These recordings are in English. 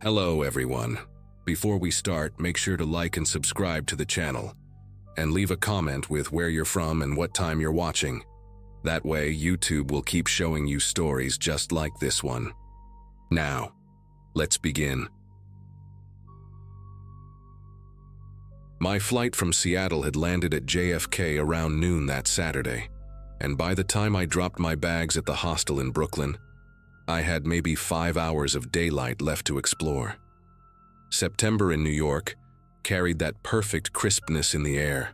Hello everyone. Before we start, make sure to like and subscribe to the channel, and leave a comment with where you're from and what time you're watching. That way, YouTube will keep showing you stories just like this one. Now, let's begin. My flight from Seattle had landed at JFK around noon that Saturday, and by the time I dropped my bags at the hostel in Brooklyn, I had maybe 5 hours of daylight left to explore. September in New York carried that perfect crispness in the air,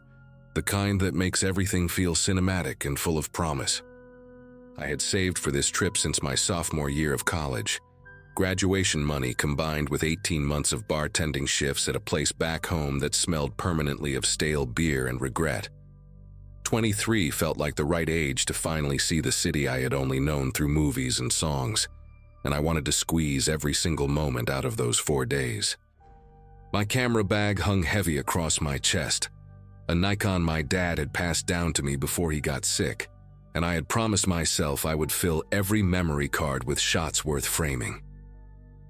the kind that makes everything feel cinematic and full of promise. I had saved for this trip since my sophomore year of college. Graduation money combined with 18 months of bartending shifts at a place back home that smelled permanently of stale beer and regret. 23 felt like the right age to finally see the city I had only known through movies and songs, and I wanted to squeeze every single moment out of those 4 days. My camera bag hung heavy across my chest, a Nikon my dad had passed down to me before he got sick, and I had promised myself I would fill every memory card with shots worth framing.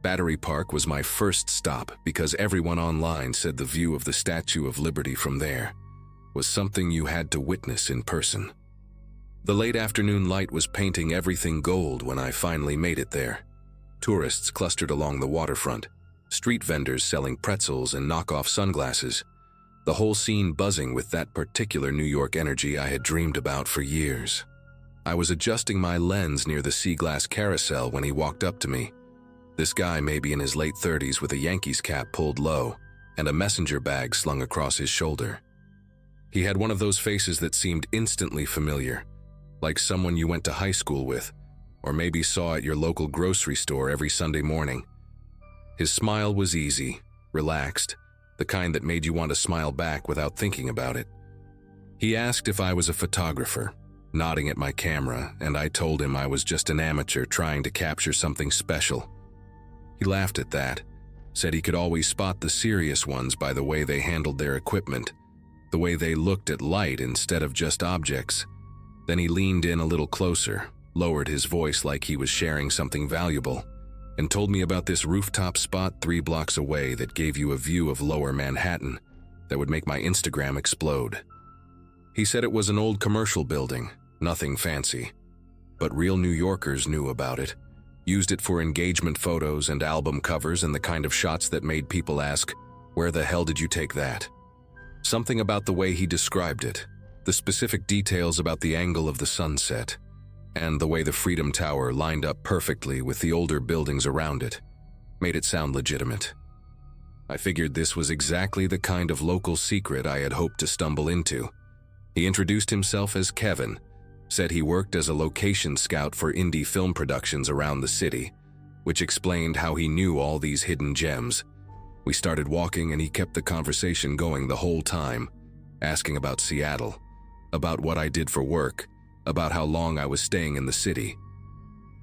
Battery Park was my first stop because everyone online said the view of the Statue of Liberty from there was something you had to witness in person. The late afternoon light was painting everything gold when I finally made it there. Tourists clustered along the waterfront, street vendors selling pretzels and knockoff sunglasses, the whole scene buzzing with that particular New York energy I had dreamed about for years. I was adjusting my lens near the sea glass carousel when he walked up to me. This guy maybe in his late 30s with a Yankees cap pulled low and a messenger bag slung across his shoulder. He had one of those faces that seemed instantly familiar, like someone you went to high school with, or maybe saw at your local grocery store every Sunday morning. His smile was easy, relaxed, the kind that made you want to smile back without thinking about it. He asked if I was a photographer, nodding at my camera, and I told him I was just an amateur trying to capture something special. He laughed at that, said he could always spot the serious ones by the way they handled their equipment, the way they looked at light instead of just objects. Then he leaned in a little closer, lowered his voice like he was sharing something valuable, and told me about this rooftop spot 3 blocks away that gave you a view of lower Manhattan that would make my Instagram explode. He said it was an old commercial building, nothing fancy, but real New Yorkers knew about it, used it for engagement photos and album covers and the kind of shots that made people ask, "Where the hell did you take that?" Something about the way he described it, the specific details about the angle of the sunset, and the way the Freedom Tower lined up perfectly with the older buildings around it, made it sound legitimate. I figured this was exactly the kind of local secret I had hoped to stumble into. He introduced himself as Kevin, said he worked as a location scout for indie film productions around the city, which explained how he knew all these hidden gems. We started walking and he kept the conversation going the whole time, asking about Seattle, about what I did for work, about how long I was staying in the city.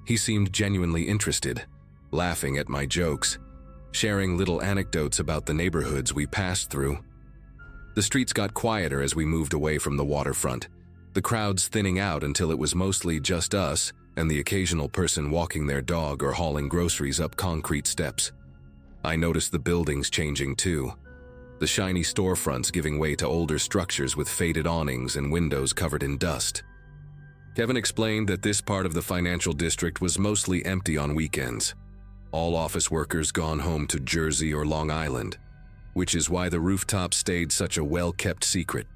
He seemed genuinely interested, laughing at my jokes, sharing little anecdotes about the neighborhoods we passed through. The streets got quieter as we moved away from the waterfront, the crowds thinning out until it was mostly just us and the occasional person walking their dog or hauling groceries up concrete steps. I noticed the buildings changing too, the shiny storefronts giving way to older structures with faded awnings and windows covered in dust. Kevin explained that this part of the financial district was mostly empty on weekends, all office workers gone home to Jersey or Long Island, which is why the rooftop stayed such a well-kept secret.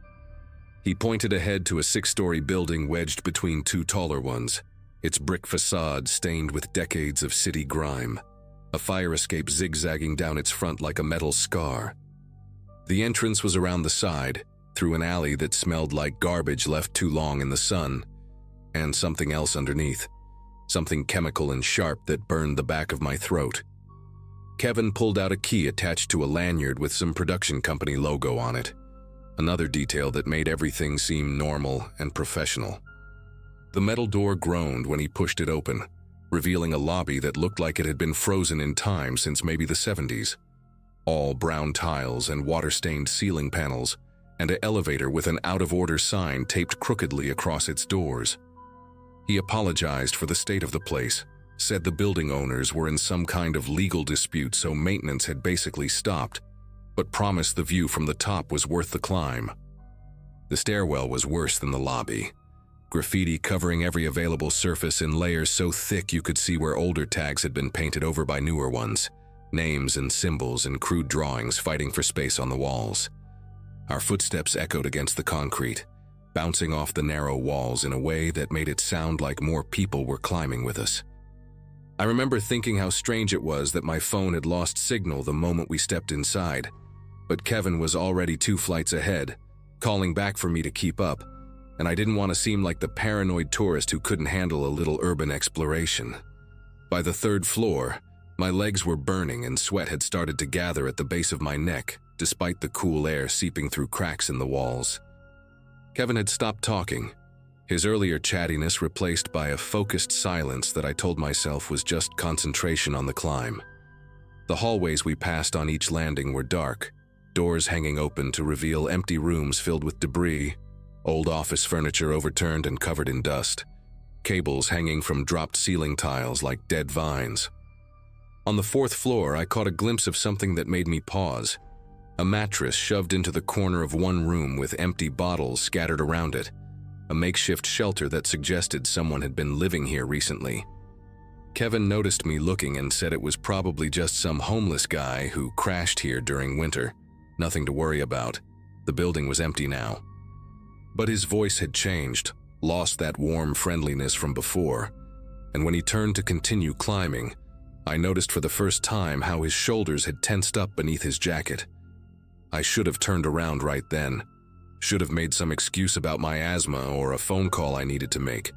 He pointed ahead to a 6-story building wedged between 2 taller ones, its brick facade stained with decades of city grime, a fire escape zigzagging down its front like a metal scar. The entrance was around the side, through an alley that smelled like garbage left too long in the sun, and something else underneath, something chemical and sharp that burned the back of my throat. Kevin pulled out a key attached to a lanyard with some production company logo on it, another detail that made everything seem normal and professional. The metal door groaned when he pushed it open, revealing a lobby that looked like it had been frozen in time since maybe the 70s. All brown tiles and water-stained ceiling panels, and an elevator with an out-of-order sign taped crookedly across its doors. He apologized for the state of the place, said the building owners were in some kind of legal dispute, so maintenance had basically stopped, but promised the view from the top was worth the climb. The stairwell was worse than the lobby. Graffiti covering every available surface in layers so thick you could see where older tags had been painted over by newer ones. Names and symbols and crude drawings fighting for space on the walls. Our footsteps echoed against the concrete, bouncing off the narrow walls in a way that made it sound like more people were climbing with us. I remember thinking how strange it was that my phone had lost signal the moment we stepped inside, but Kevin was already 2 flights ahead, calling back for me to keep up, and I didn't want to seem like the paranoid tourist who couldn't handle a little urban exploration. By the 3rd floor, my legs were burning and sweat had started to gather at the base of my neck, despite the cool air seeping through cracks in the walls. Kevin had stopped talking, his earlier chattiness replaced by a focused silence that I told myself was just concentration on the climb. The hallways we passed on each landing were dark, doors hanging open to reveal empty rooms filled with debris, old office furniture overturned and covered in dust, cables hanging from dropped ceiling tiles like dead vines. On the 4th floor, I caught a glimpse of something that made me pause. A mattress shoved into the corner of one room with empty bottles scattered around it, a makeshift shelter that suggested someone had been living here recently. Kevin noticed me looking and said it was probably just some homeless guy who crashed here during winter. Nothing to worry about. The building was empty now. But his voice had changed, lost that warm friendliness from before, and when he turned to continue climbing, I noticed for the first time how his shoulders had tensed up beneath his jacket. I should have turned around right then, should have made some excuse about my asthma or a phone call I needed to make,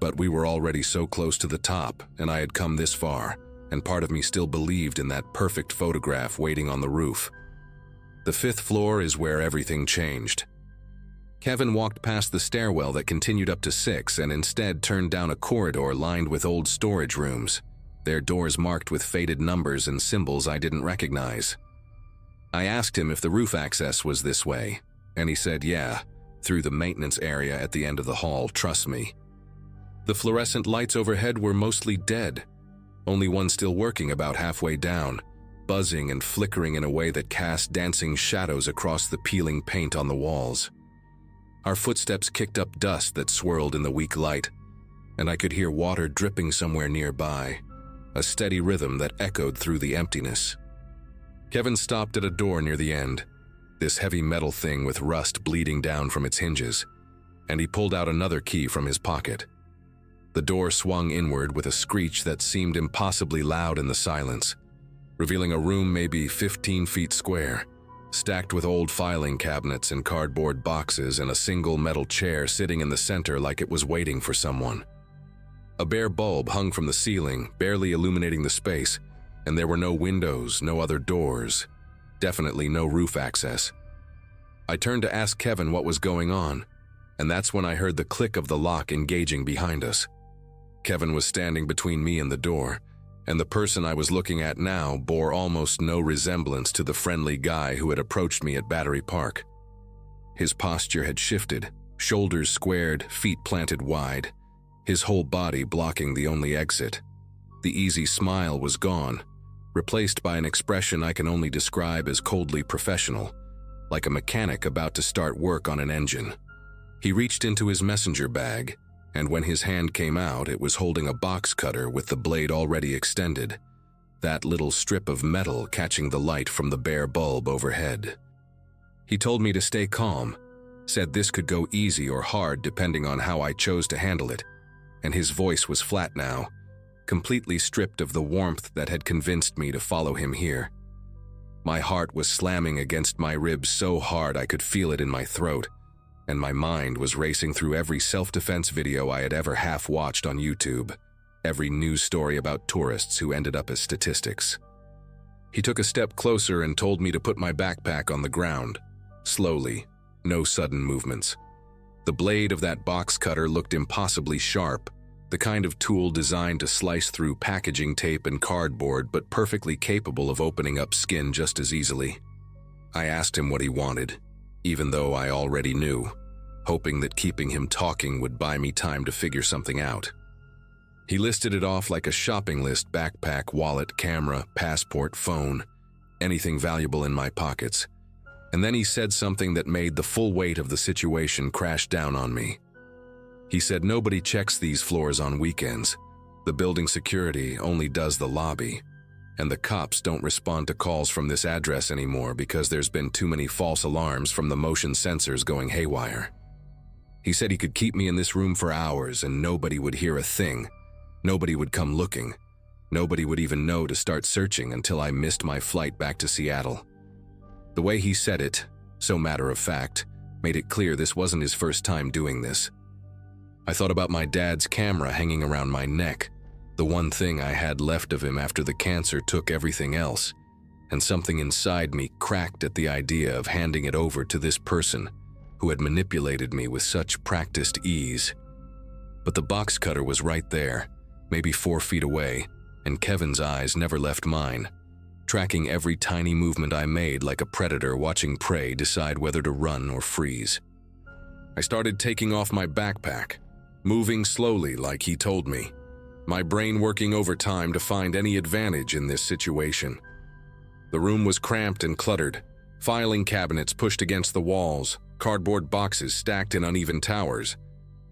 but we were already so close to the top and I had come this far, and part of me still believed in that perfect photograph waiting on the roof. The 5th floor is where everything changed. Kevin walked past the stairwell that continued up to 6 and instead turned down a corridor lined with old storage rooms, their doors marked with faded numbers and symbols I didn't recognize. I asked him if the roof access was this way, and he said yeah, through the maintenance area at the end of the hall, trust me. The fluorescent lights overhead were mostly dead, only one still working about halfway down, buzzing and flickering in a way that cast dancing shadows across the peeling paint on the walls. Our footsteps kicked up dust that swirled in the weak light, and I could hear water dripping somewhere nearby, a steady rhythm that echoed through the emptiness. Kevin stopped at a door near the end, this heavy metal thing with rust bleeding down from its hinges, and he pulled out another key from his pocket. The door swung inward with a screech that seemed impossibly loud in the silence, revealing a room maybe 15 feet square, stacked with old filing cabinets and cardboard boxes and a single metal chair sitting in the center like it was waiting for someone. A bare bulb hung from the ceiling, barely illuminating the space, and there were no windows, no other doors, definitely no roof access. I turned to ask Kevin what was going on, and that's when I heard the click of the lock engaging behind us. Kevin was standing between me and the door, and the person I was looking at now bore almost no resemblance to the friendly guy who had approached me at Battery Park. His posture had shifted, shoulders squared, feet planted wide, his whole body blocking the only exit. The easy smile was gone, replaced by an expression I can only describe as coldly professional, like a mechanic about to start work on an engine. He reached into his messenger bag, and when his hand came out, it was holding a box cutter with the blade already extended, that little strip of metal catching the light from the bare bulb overhead. He told me to stay calm, said this could go easy or hard depending on how I chose to handle it, and his voice was flat now, completely stripped of the warmth that had convinced me to follow him here. My heart was slamming against my ribs so hard I could feel it in my throat, and my mind was racing through every self-defense video I had ever half-watched on YouTube, every news story about tourists who ended up as statistics. He took a step closer and told me to put my backpack on the ground, slowly, no sudden movements. The blade of that box cutter looked impossibly sharp, the kind of tool designed to slice through packaging tape and cardboard but perfectly capable of opening up skin just as easily. I asked him what he wanted, even though I already knew, hoping that keeping him talking would buy me time to figure something out. He listed it off like a shopping list: backpack, wallet, camera, passport, phone, anything valuable in my pockets. And then he said something that made the full weight of the situation crash down on me. He said nobody checks these floors on weekends. The building security only does the lobby. And the cops don't respond to calls from this address anymore because there's been too many false alarms from the motion sensors going haywire. He said he could keep me in this room for hours and nobody would hear a thing. Nobody would come looking. Nobody would even know to start searching until I missed my flight back to Seattle. The way he said it, so matter of fact, made it clear this wasn't his first time doing this. I thought about my dad's camera hanging around my neck, the one thing I had left of him after the cancer took everything else, and something inside me cracked at the idea of handing it over to this person who had manipulated me with such practiced ease. But the box cutter was right there, maybe 4 feet away, and Kevin's eyes never left mine, tracking every tiny movement I made like a predator watching prey decide whether to run or freeze. I started taking off my backpack, moving slowly like he told me, my brain working overtime to find any advantage in this situation. The room was cramped and cluttered, filing cabinets pushed against the walls, cardboard boxes stacked in uneven towers,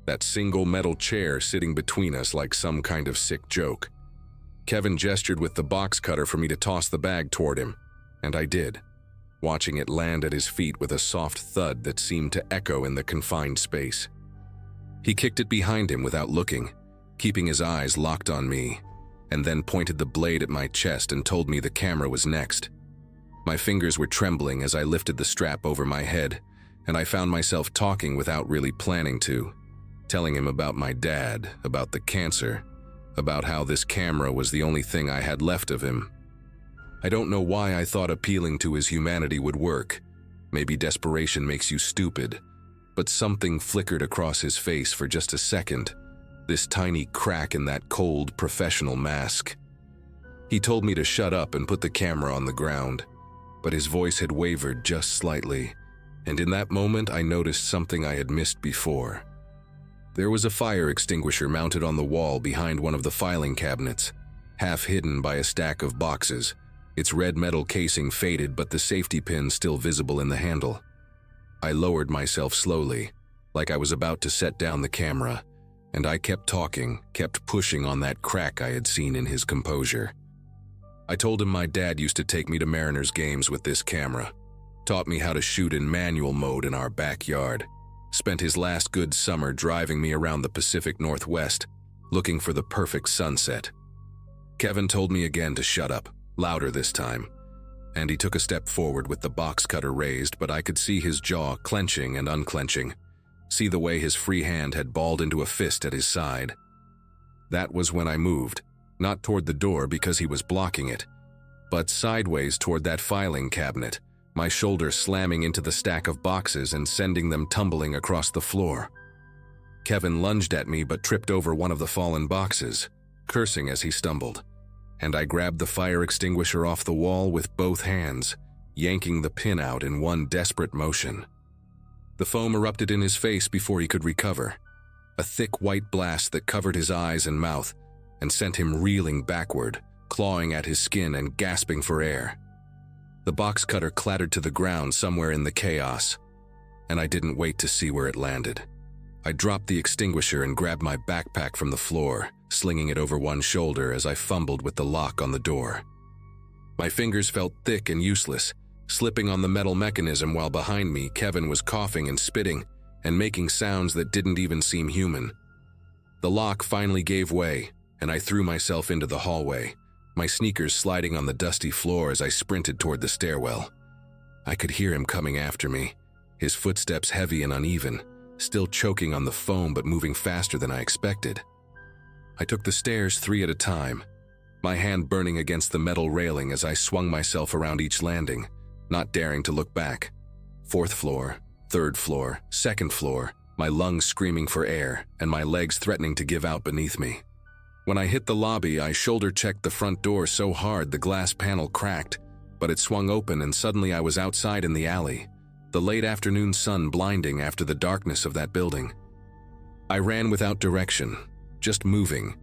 that single metal chair sitting between us like some kind of sick joke. Kevin gestured with the box cutter for me to toss the bag toward him, and I did, watching it land at his feet with a soft thud that seemed to echo in the confined space. He kicked it behind him without looking, keeping his eyes locked on me, and then pointed the blade at my chest and told me the camera was next. My fingers were trembling as I lifted the strap over my head, and I found myself talking without really planning to, telling him about my dad, about the cancer, about how this camera was the only thing I had left of him. I don't know why I thought appealing to his humanity would work. Maybe desperation makes you stupid, but something flickered across his face for just a second, this tiny crack in that cold, professional mask. He told me to shut up and put the camera on the ground, but his voice had wavered just slightly, and in that moment I noticed something I had missed before. There was a fire extinguisher mounted on the wall behind one of the filing cabinets, half hidden by a stack of boxes, its red metal casing faded but the safety pin still visible in the handle. I lowered myself slowly, like I was about to set down the camera, and I kept talking, kept pushing on that crack I had seen in his composure. I told him my dad used to take me to Mariners games with this camera, taught me how to shoot in manual mode in our backyard, spent his last good summer driving me around the Pacific Northwest, looking for the perfect sunset. Kevin told me again to shut up, louder this time, and he took a step forward with the box cutter raised, but I could see his jaw clenching and unclenching, see the way his free hand had balled into a fist at his side. That was when I moved, not toward the door because he was blocking it, but sideways toward that filing cabinet, my shoulder slamming into the stack of boxes and sending them tumbling across the floor. Kevin lunged at me but tripped over one of the fallen boxes, cursing as he stumbled, and I grabbed the fire extinguisher off the wall with both hands, yanking the pin out in one desperate motion. The foam erupted in his face before he could recover, a thick white blast that covered his eyes and mouth and sent him reeling backward, clawing at his skin and gasping for air. The box cutter clattered to the ground somewhere in the chaos, and I didn't wait to see where it landed. I dropped the extinguisher and grabbed my backpack from the floor, slinging it over one shoulder as I fumbled with the lock on the door. My fingers felt thick and useless, slipping on the metal mechanism while behind me Kevin was coughing and spitting and making sounds that didn't even seem human. The lock finally gave way, and I threw myself into the hallway, my sneakers sliding on the dusty floor as I sprinted toward the stairwell. I could hear him coming after me, his footsteps heavy and uneven, still choking on the foam but moving faster than I expected. I took the stairs 3 at a time, my hand burning against the metal railing as I swung myself around each landing, not daring to look back. 4th floor, 3rd floor, 2nd floor, my lungs screaming for air and my legs threatening to give out beneath me. When I hit the lobby, I shoulder-checked the front door so hard the glass panel cracked, but it swung open and suddenly I was outside in the alley, the late afternoon sun blinding after the darkness of that building. I ran without direction, just moving,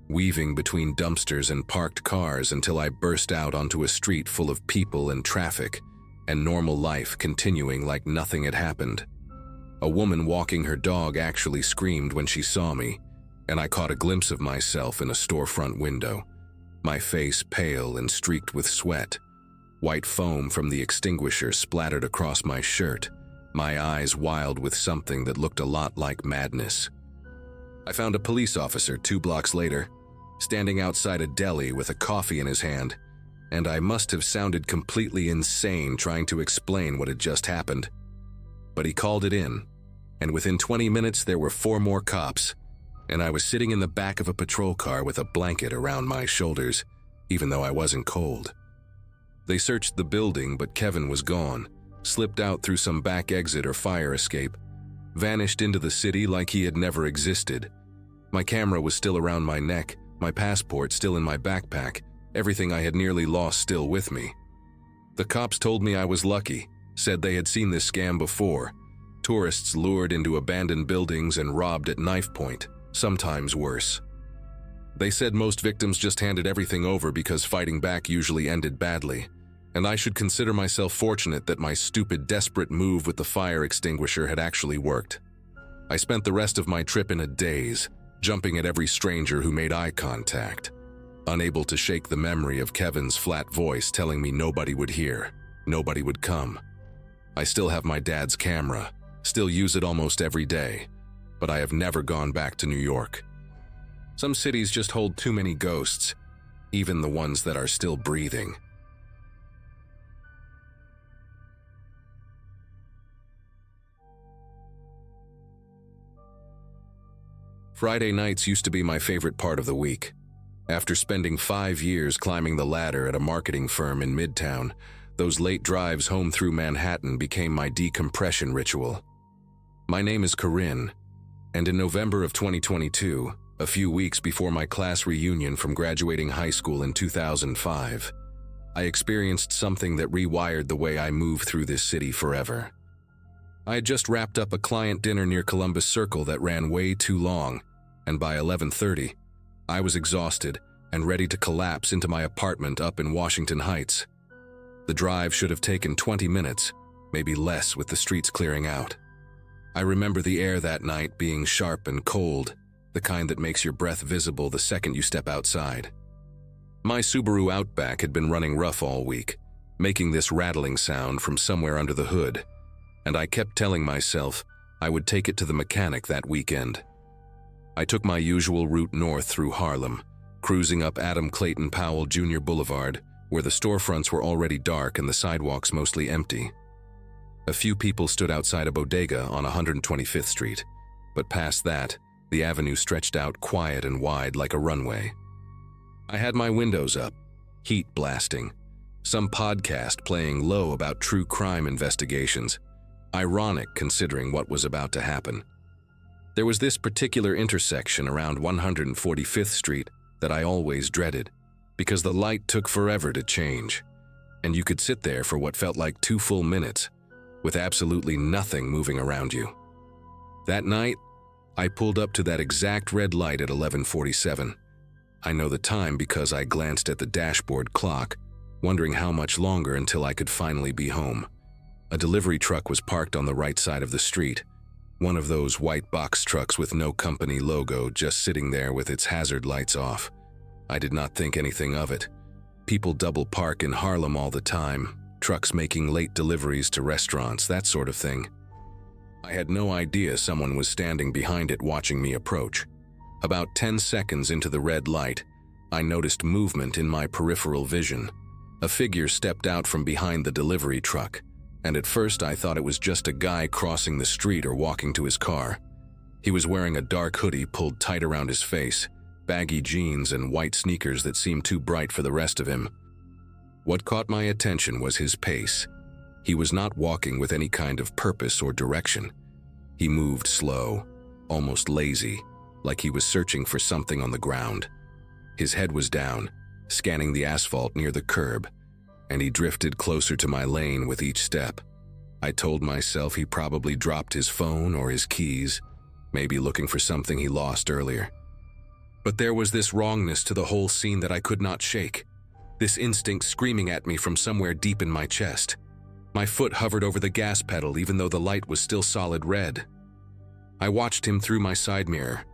weaving between dumpsters and parked cars until I burst out onto a street full of people and traffic, and normal life continuing like nothing had happened. A woman walking her dog actually screamed when she saw me, and I caught a glimpse of myself in a storefront window, my face pale and streaked with sweat. White foam from the extinguisher splattered across my shirt, my eyes wild with something that looked a lot like madness. I found a police officer 2 blocks later, standing outside a deli with a coffee in his hand, and I must have sounded completely insane trying to explain what had just happened. But he called it in, and within 20 minutes there were 4 more cops, and I was sitting in the back of a patrol car with a blanket around my shoulders, even though I wasn't cold. They searched the building, but Kevin was gone, slipped out through some back exit or fire escape, vanished into the city like he had never existed. My camera was still around my neck, my passport still in my backpack, everything I had nearly lost still with me. The cops told me I was lucky, said they had seen this scam before. Tourists lured into abandoned buildings and robbed at knife point, sometimes worse. They said most victims just handed everything over because fighting back usually ended badly, and I should consider myself fortunate that my stupid, desperate move with the fire extinguisher had actually worked. I spent the rest of my trip in a daze, jumping at every stranger who made eye contact, unable to shake the memory of Kevin's flat voice telling me nobody would hear, nobody would come. I still have my dad's camera, still use it almost every day, but I have never gone back to New York. Some cities just hold too many ghosts, even the ones that are still breathing. Friday nights used to be my favorite part of the week. After spending 5 years climbing the ladder at a marketing firm in Midtown, those late drives home through Manhattan became my decompression ritual. My name is Corinne, and in November of 2022, a few weeks before my class reunion from graduating high school in 2005, I experienced something that rewired the way I move through this city forever. I had just wrapped up a client dinner near Columbus Circle that ran way too long, and by 11:30, I was exhausted and ready to collapse into my apartment up in Washington Heights. The drive should have taken 20 minutes, maybe less with the streets clearing out. I remember the air that night being sharp and cold, the kind that makes your breath visible the second you step outside. My Subaru Outback had been running rough all week, making this rattling sound from somewhere under the hood, and I kept telling myself I would take it to the mechanic that weekend. I took my usual route north through Harlem, cruising up Adam Clayton Powell Jr. Boulevard, where the storefronts were already dark and the sidewalks mostly empty. A few people stood outside a bodega on 125th Street, but past that, the avenue stretched out quiet and wide like a runway. I had my windows up, heat blasting, some podcast playing low about true crime investigations, ironic considering what was about to happen. There was this particular intersection around 145th Street that I always dreaded, because the light took forever to change, and you could sit there for what felt like 2 full minutes, with absolutely nothing moving around you. That night, I pulled up to that exact red light at 11:47. I know the time because I glanced at the dashboard clock, wondering how much longer until I could finally be home. A delivery truck was parked on the right side of the street, one of those white box trucks with no company logo just sitting there with its hazard lights off. I did not think anything of it. People double park in Harlem all the time, trucks making late deliveries to restaurants, that sort of thing. I had no idea someone was standing behind it watching me approach. About 10 seconds into the red light, I noticed movement in my peripheral vision. A figure stepped out from behind the delivery truck, and at first I thought it was just a guy crossing the street or walking to his car. He was wearing a dark hoodie pulled tight around his face, baggy jeans and white sneakers that seemed too bright for the rest of him. What caught my attention was his pace. He was not walking with any kind of purpose or direction. He moved slow, almost lazy, like he was searching for something on the ground. His head was down, scanning the asphalt near the curb, and he drifted closer to my lane with each step. I told myself he probably dropped his phone or his keys, maybe looking for something he lost earlier. But there was this wrongness to the whole scene that I could not shake. This instinct screaming at me from somewhere deep in my chest. My foot hovered over the gas pedal even though the light was still solid red. I watched him through my side mirror,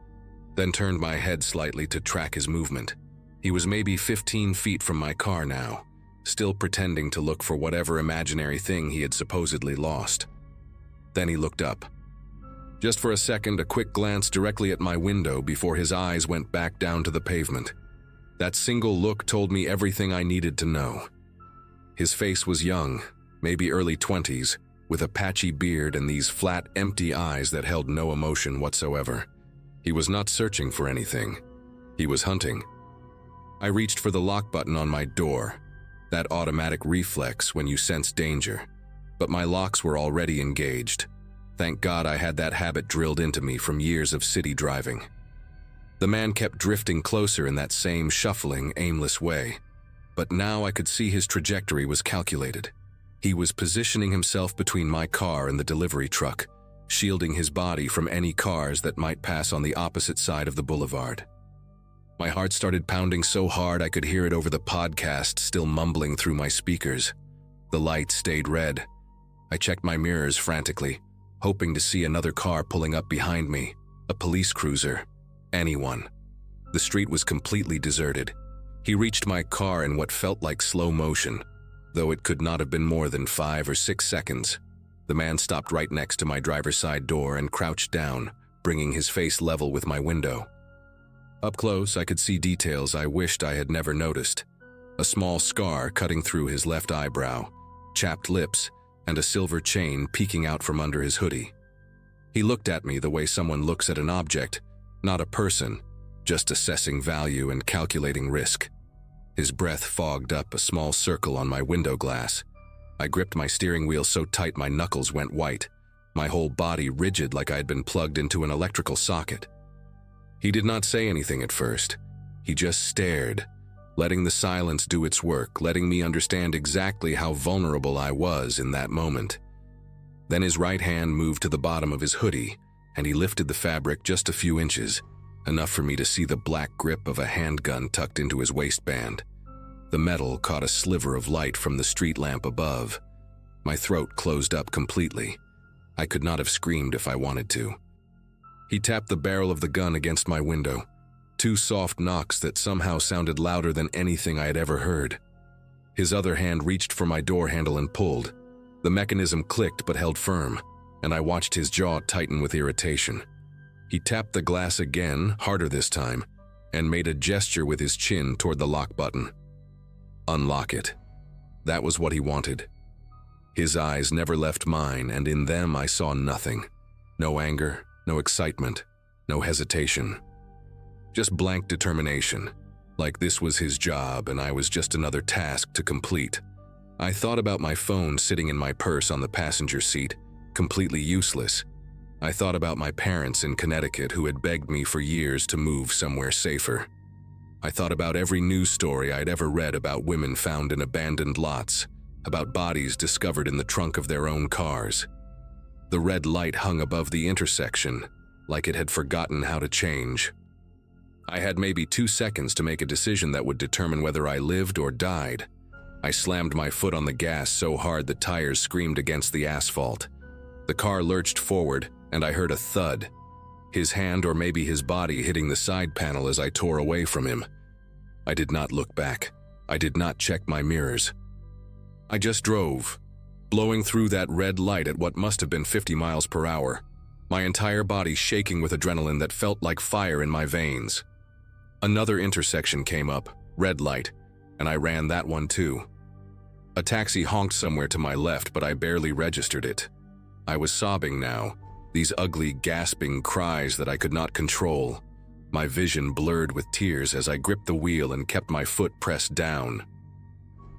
then turned my head slightly to track his movement. He was maybe 15 feet from my car now, still pretending to look for whatever imaginary thing he had supposedly lost. Then he looked up. Just for a second, a quick glance directly at my window before his eyes went back down to the pavement. That single look told me everything I needed to know. His face was young, maybe early 20s, with a patchy beard and these flat, empty eyes that held no emotion whatsoever. He was not searching for anything. He was hunting. I reached for the lock button on my door, that automatic reflex when you sense danger, but my locks were already engaged. Thank God I had that habit drilled into me from years of city driving. The man kept drifting closer in that same shuffling, aimless way, but now I could see his trajectory was calculated. He was positioning himself between my car and the delivery truck, shielding his body from any cars that might pass on the opposite side of the boulevard. My heart started pounding so hard I could hear it over the podcast still mumbling through my speakers. The light stayed red. I checked my mirrors frantically, hoping to see another car pulling up behind me, a police cruiser, anyone. The street was completely deserted. He reached my car in what felt like slow motion, though it could not have been more than 5 or 6 seconds. The man stopped right next to my driver's side door and crouched down, bringing his face level with my window. Up close, I could see details I wished I had never noticed. A small scar cutting through his left eyebrow, chapped lips, and a silver chain peeking out from under his hoodie. He looked at me the way someone looks at an object, not a person, just assessing value and calculating risk. His breath fogged up a small circle on my window glass. I gripped my steering wheel so tight my knuckles went white, my whole body rigid like I had been plugged into an electrical socket. He did not say anything at first. He just stared, letting the silence do its work, letting me understand exactly how vulnerable I was in that moment. Then his right hand moved to the bottom of his hoodie, and he lifted the fabric just a few inches, enough for me to see the black grip of a handgun tucked into his waistband. The metal caught a sliver of light from the street lamp above. My throat closed up completely. I could not have screamed if I wanted to. He tapped the barrel of the gun against my window, 2 soft knocks that somehow sounded louder than anything I had ever heard. His other hand reached for my door handle and pulled. The mechanism clicked but held firm, and I watched his jaw tighten with irritation. He tapped the glass again, harder this time, and made a gesture with his chin toward the lock button. Unlock it. That was what he wanted. His eyes never left mine, and in them I saw nothing. No anger, no excitement, no hesitation. Just blank determination, like this was his job and I was just another task to complete. I thought about my phone sitting in my purse on the passenger seat, completely useless. I thought about my parents in Connecticut who had begged me for years to move somewhere safer. I thought about every news story I'd ever read about women found in abandoned lots, about bodies discovered in the trunk of their own cars. The red light hung above the intersection, like it had forgotten how to change. I had maybe 2 seconds to make a decision that would determine whether I lived or died. I slammed my foot on the gas so hard the tires screamed against the asphalt. The car lurched forward, and I heard a thud. His hand or maybe his body hitting the side panel as I tore away from him. I did not look back. I did not check my mirrors. I just drove, blowing through that red light at what must have been 50 miles per hour, my entire body shaking with adrenaline that felt like fire in my veins. Another intersection came up, red light, and I ran that one too. A taxi honked somewhere to my left, but I barely registered it. I was sobbing now, these ugly, gasping cries that I could not control. My vision blurred with tears as I gripped the wheel and kept my foot pressed down.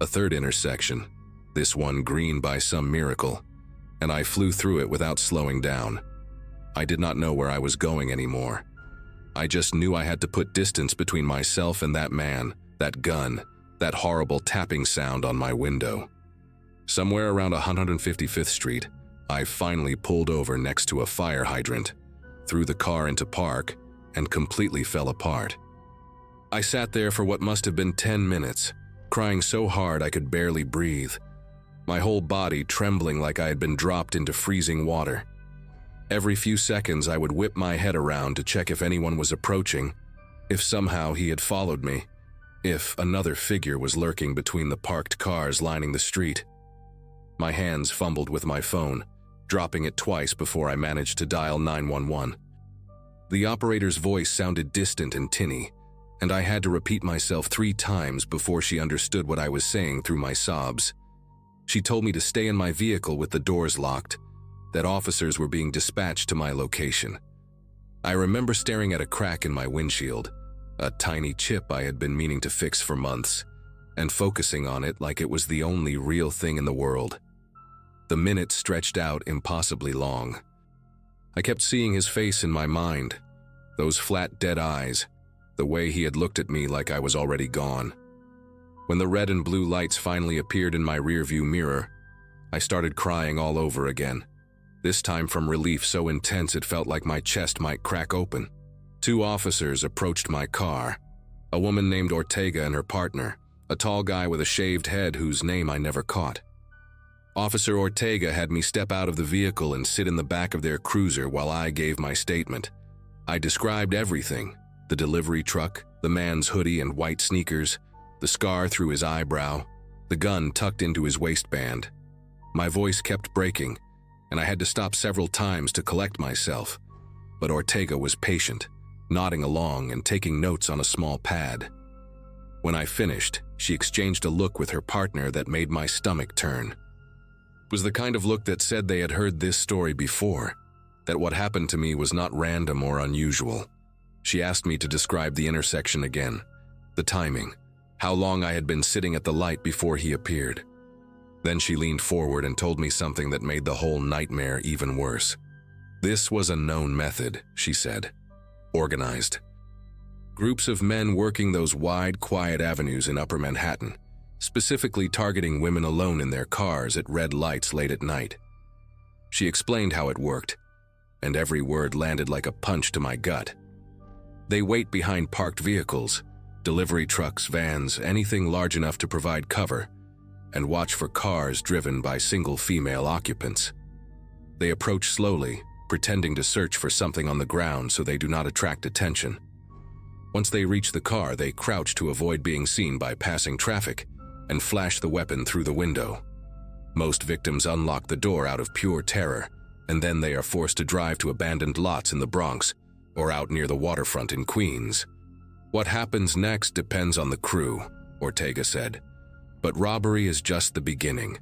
A third intersection, this one green by some miracle, and I flew through it without slowing down. I did not know where I was going anymore. I just knew I had to put distance between myself and that man, that gun, that horrible tapping sound on my window. Somewhere around 155th Street, I finally pulled over next to a fire hydrant, threw the car into park, and completely fell apart. I sat there for what must have been 10 minutes, crying so hard I could barely breathe, my whole body trembling like I had been dropped into freezing water. Every few seconds I would whip my head around to check if anyone was approaching, if somehow he had followed me, if another figure was lurking between the parked cars lining the street. My hands fumbled with my phone, dropping it twice before I managed to dial 911. The operator's voice sounded distant and tinny, and I had to repeat myself 3 times before she understood what I was saying through my sobs. She told me to stay in my vehicle with the doors locked, that officers were being dispatched to my location. I remember staring at a crack in my windshield, a tiny chip I had been meaning to fix for months, and focusing on it like it was the only real thing in the world. The minutes stretched out impossibly long. I kept seeing his face in my mind, those flat, dead eyes, the way he had looked at me like I was already gone. When the red and blue lights finally appeared in my rearview mirror, I started crying all over again, this time from relief so intense it felt like my chest might crack open. 2 officers approached my car, a woman named Ortega and her partner, a tall guy with a shaved head whose name I never caught. Officer Ortega had me step out of the vehicle and sit in the back of their cruiser while I gave my statement. I described everything: the delivery truck, the man's hoodie and white sneakers, the scar through his eyebrow, the gun tucked into his waistband. My voice kept breaking, and I had to stop several times to collect myself, but Ortega was patient, nodding along and taking notes on a small pad. When I finished, she exchanged a look with her partner that made my stomach turn. It was the kind of look that said they had heard this story before, that what happened to me was not random or unusual. She asked me to describe the intersection again, the timing, how long I had been sitting at the light before he appeared. Then she leaned forward and told me something that made the whole nightmare even worse. This was a known method, she said. Organized. Groups of men working those wide, quiet avenues in Upper Manhattan, specifically targeting women alone in their cars at red lights late at night. She explained how it worked, and every word landed like a punch to my gut. They wait behind parked vehicles, delivery trucks, vans, anything large enough to provide cover, and watch for cars driven by single female occupants. They approach slowly, pretending to search for something on the ground so they do not attract attention. Once they reach the car, they crouch to avoid being seen by passing traffic and flash the weapon through the window. Most victims unlock the door out of pure terror, and then they are forced to drive to abandoned lots in the Bronx or out near the waterfront in Queens. What happens next depends on the crew, Ortega said. But robbery is just the beginning.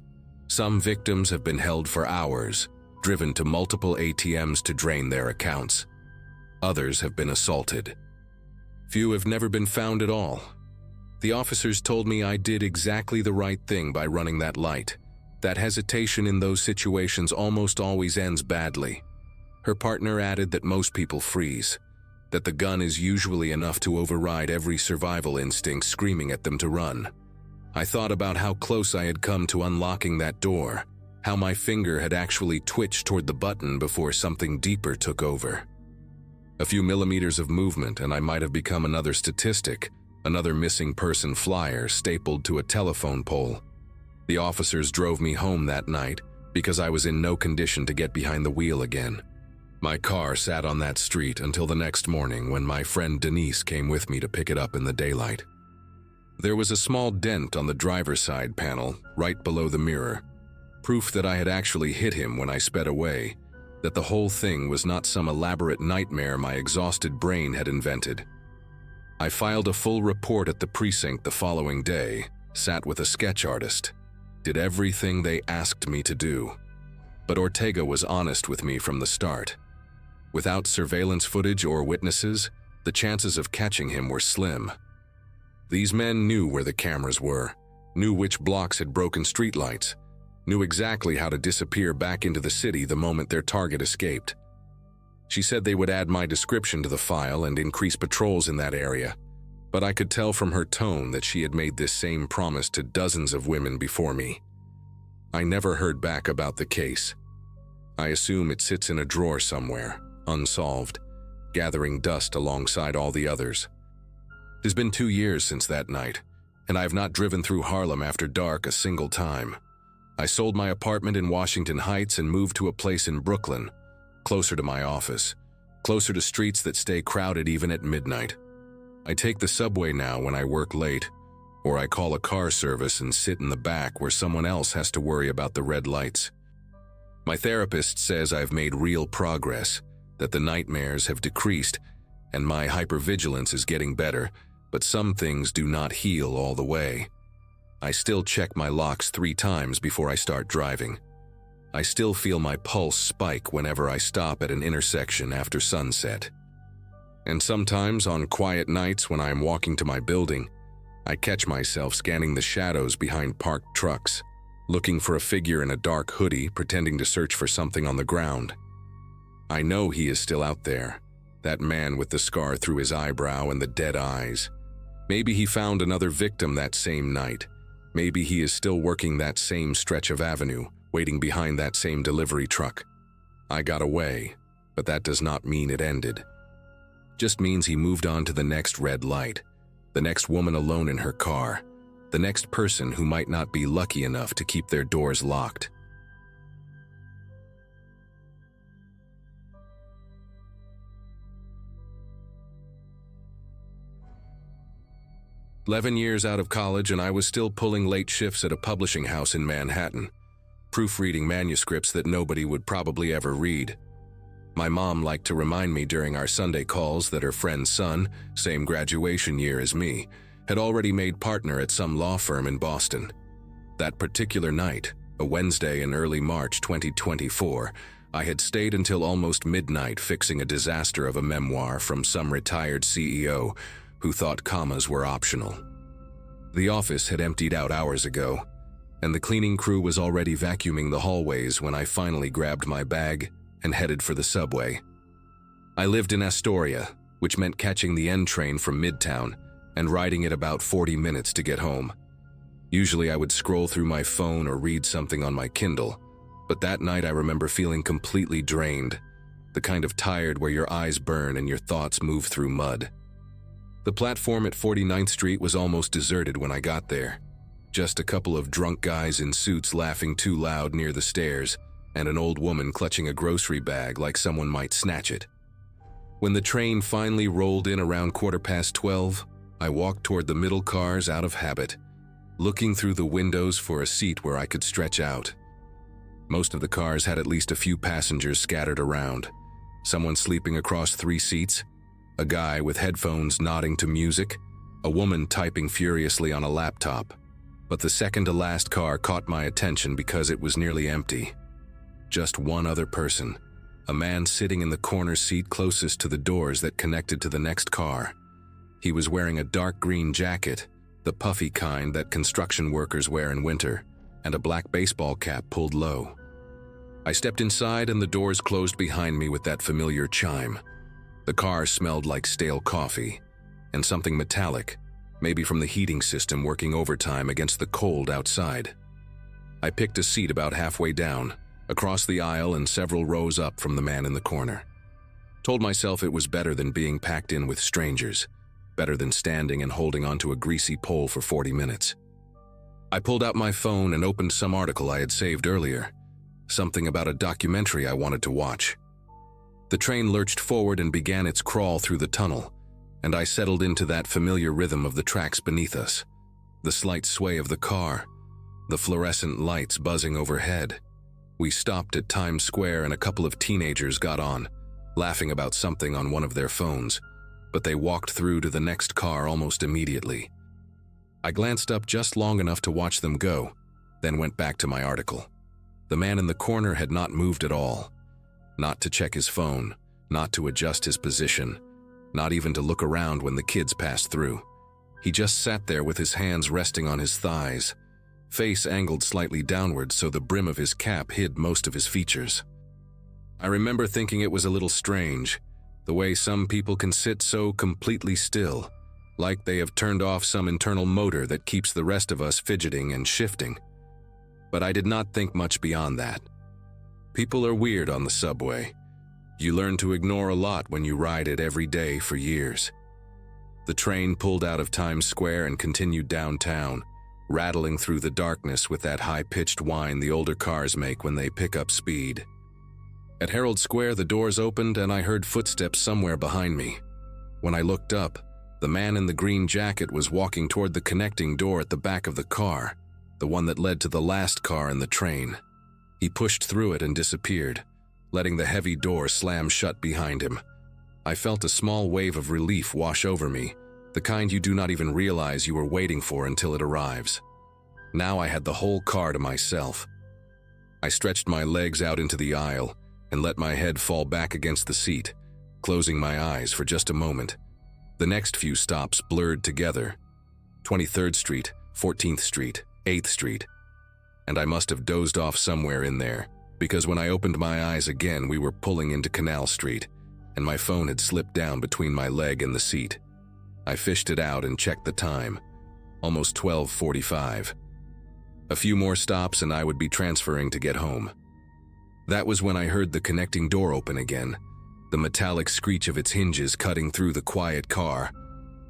Some victims have been held for hours, driven to multiple ATMs to drain their accounts. Others have been assaulted. Few have never been found at all. The officers told me I did exactly the right thing by running that light. That hesitation in those situations almost always ends badly. Her partner added that most people freeze, that the gun is usually enough to override every survival instinct screaming at them to run. I thought about how close I had come to unlocking that door, how my finger had actually twitched toward the button before something deeper took over. A few millimeters of movement and I might have become another statistic, another missing person flyer stapled to a telephone pole. The officers drove me home that night because I was in no condition to get behind the wheel again. My car sat on that street until the next morning when my friend Denise came with me to pick it up in the daylight. There was a small dent on the driver's side panel, right below the mirror, proof that I had actually hit him when I sped away, that the whole thing was not some elaborate nightmare my exhausted brain had invented. I filed a full report at the precinct the following day, sat with a sketch artist, did everything they asked me to do. But Ortega was honest with me from the start. Without surveillance footage or witnesses, the chances of catching him were slim. These men knew where the cameras were, knew which blocks had broken streetlights, knew exactly how to disappear back into the city the moment their target escaped. She said they would add my description to the file and increase patrols in that area, but I could tell from her tone that she had made this same promise to dozens of women before me. I never heard back about the case. I assume it sits in a drawer somewhere, unsolved, gathering dust alongside all the others. It has been 2 years since that night, and I have not driven through Harlem after dark a single time. I sold my apartment in Washington Heights and moved to a place in Brooklyn, closer to my office, closer to streets that stay crowded even at midnight. I take the subway now when I work late, or I call a car service and sit in the back where someone else has to worry about the red lights. My therapist says I've made real progress, that the nightmares have decreased, and my hypervigilance is getting better, but some things do not heal all the way. I still check my locks 3 times before I start driving. I still feel my pulse spike whenever I stop at an intersection after sunset. And sometimes on quiet nights when I am walking to my building, I catch myself scanning the shadows behind parked trucks, looking for a figure in a dark hoodie pretending to search for something on the ground. I know he is still out there, that man with the scar through his eyebrow and the dead eyes. Maybe he found another victim that same night. Maybe he is still working that same stretch of avenue, waiting behind that same delivery truck. I got away, but that does not mean it ended. Just means he moved on to the next red light, the next woman alone in her car, the next person who might not be lucky enough to keep their doors locked. "11 years out of college and I was still pulling late shifts at a publishing house in Manhattan, proofreading manuscripts that nobody would probably ever read. My mom liked to remind me during our Sunday calls that her friend's son, same graduation year as me, had already made partner at some law firm in Boston. That particular night, a Wednesday in early March 2024, I had stayed until almost midnight fixing a disaster of a memoir from some retired CEO who thought commas were optional. The office had emptied out hours ago, and the cleaning crew was already vacuuming the hallways when I finally grabbed my bag and headed for the subway. I lived in Astoria, which meant catching the N train from Midtown and riding it about 40 minutes to get home. Usually I would scroll through my phone or read something on my Kindle, but that night I remember feeling completely drained, the kind of tired where your eyes burn and your thoughts move through mud. The platform at 49th Street was almost deserted when I got there. Just a couple of drunk guys in suits laughing too loud near the stairs, and an old woman clutching a grocery bag like someone might snatch it. When the train finally rolled in around 12:15, I walked toward the middle cars out of habit, looking through the windows for a seat where I could stretch out. Most of the cars had at least a few passengers scattered around, someone sleeping across 3 seats, a guy with headphones nodding to music, a woman typing furiously on a laptop. But the second-to-last car caught my attention because it was nearly empty. Just one other person, a man sitting in the corner seat closest to the doors that connected to the next car. He was wearing a dark green jacket, the puffy kind that construction workers wear in winter, and a black baseball cap pulled low. I stepped inside and the doors closed behind me with that familiar chime. The car smelled like stale coffee, and something metallic, maybe from the heating system working overtime against the cold outside. I picked a seat about halfway down, across the aisle and several rows up from the man in the corner. Told myself it was better than being packed in with strangers, better than standing and holding onto a greasy pole for 40 minutes. I pulled out my phone and opened some article I had saved earlier, something about a documentary I wanted to watch. The train lurched forward and began its crawl through the tunnel, and I settled into that familiar rhythm of the tracks beneath us, the slight sway of the car, the fluorescent lights buzzing overhead. We stopped at Times Square and a couple of teenagers got on, laughing about something on one of their phones, but they walked through to the next car almost immediately. I glanced up just long enough to watch them go, then went back to my article. The man in the corner had not moved at all, not to check his phone, not to adjust his position, not even to look around when the kids passed through. He just sat there with his hands resting on his thighs, face angled slightly downward so the brim of his cap hid most of his features. I remember thinking it was a little strange, the way some people can sit so completely still, like they have turned off some internal motor that keeps the rest of us fidgeting and shifting. But I did not think much beyond that. People are weird on the subway. You learn to ignore a lot when you ride it every day for years. The train pulled out of Times Square and continued downtown, rattling through the darkness with that high-pitched whine the older cars make when they pick up speed. At Herald Square, the doors opened and I heard footsteps somewhere behind me. When I looked up, the man in the green jacket was walking toward the connecting door at the back of the car, the one that led to the last car in the train. He pushed through it and disappeared, letting the heavy door slam shut behind him. I felt a small wave of relief wash over me, the kind you do not even realize you are waiting for until it arrives. Now I had the whole car to myself. I stretched my legs out into the aisle and let my head fall back against the seat, closing my eyes for just a moment. The next few stops blurred together. 23rd Street, 14th Street, 8th Street. And I must have dozed off somewhere in there, because when I opened my eyes again, we were pulling into Canal Street, and my phone had slipped down between my leg and the seat. I fished it out and checked the time. Almost 12:45. A few more stops and I would be transferring to get home. That was when I heard the connecting door open again, the metallic screech of its hinges cutting through the quiet car.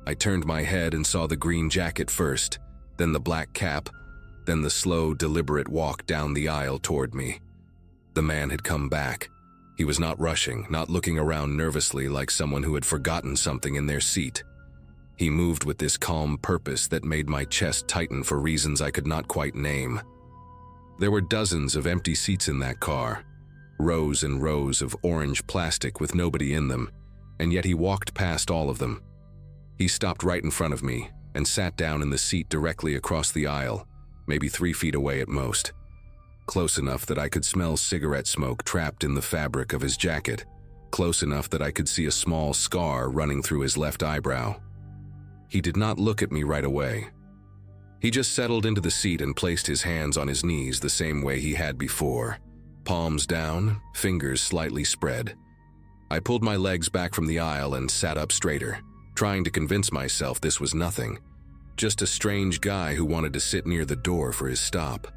I turned my head and saw the green jacket first, then the black cap, then the slow, deliberate walk down the aisle toward me. The man had come back. He was not rushing, not looking around nervously like someone who had forgotten something in their seat. He moved with this calm purpose that made my chest tighten for reasons I could not quite name. There were dozens of empty seats in that car, rows and rows of orange plastic with nobody in them, and yet he walked past all of them. He stopped right in front of me and sat down in the seat directly across the aisle, maybe 3 feet away at most. Close enough that I could smell cigarette smoke trapped in the fabric of his jacket, close enough that I could see a small scar running through his left eyebrow. He did not look at me right away. He just settled into the seat and placed his hands on his knees the same way he had before, palms down, fingers slightly spread. I pulled my legs back from the aisle and sat up straighter, trying to convince myself this was nothing, just a strange guy who wanted to sit near the door for his stop.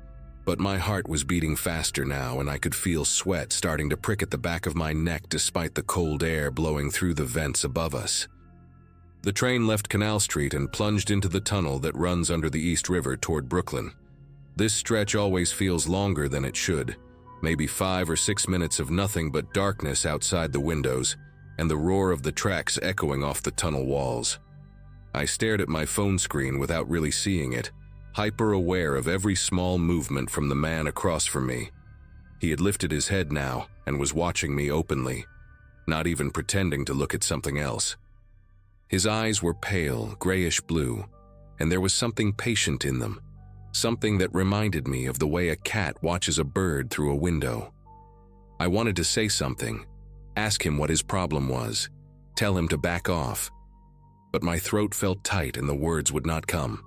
But my heart was beating faster now, and I could feel sweat starting to prick at the back of my neck despite the cold air blowing through the vents above us. The train left Canal Street and plunged into the tunnel that runs under the East River toward Brooklyn. This stretch always feels longer than it should, maybe 5 or 6 minutes of nothing but darkness outside the windows and the roar of the tracks echoing off the tunnel walls. I stared at my phone screen without really seeing it, hyper-aware of every small movement from the man across from me. He had lifted his head now and was watching me openly, not even pretending to look at something else. His eyes were pale, grayish blue, and there was something patient in them, something that reminded me of the way a cat watches a bird through a window. I wanted to say something, ask him what his problem was, tell him to back off, but my throat felt tight and the words would not come.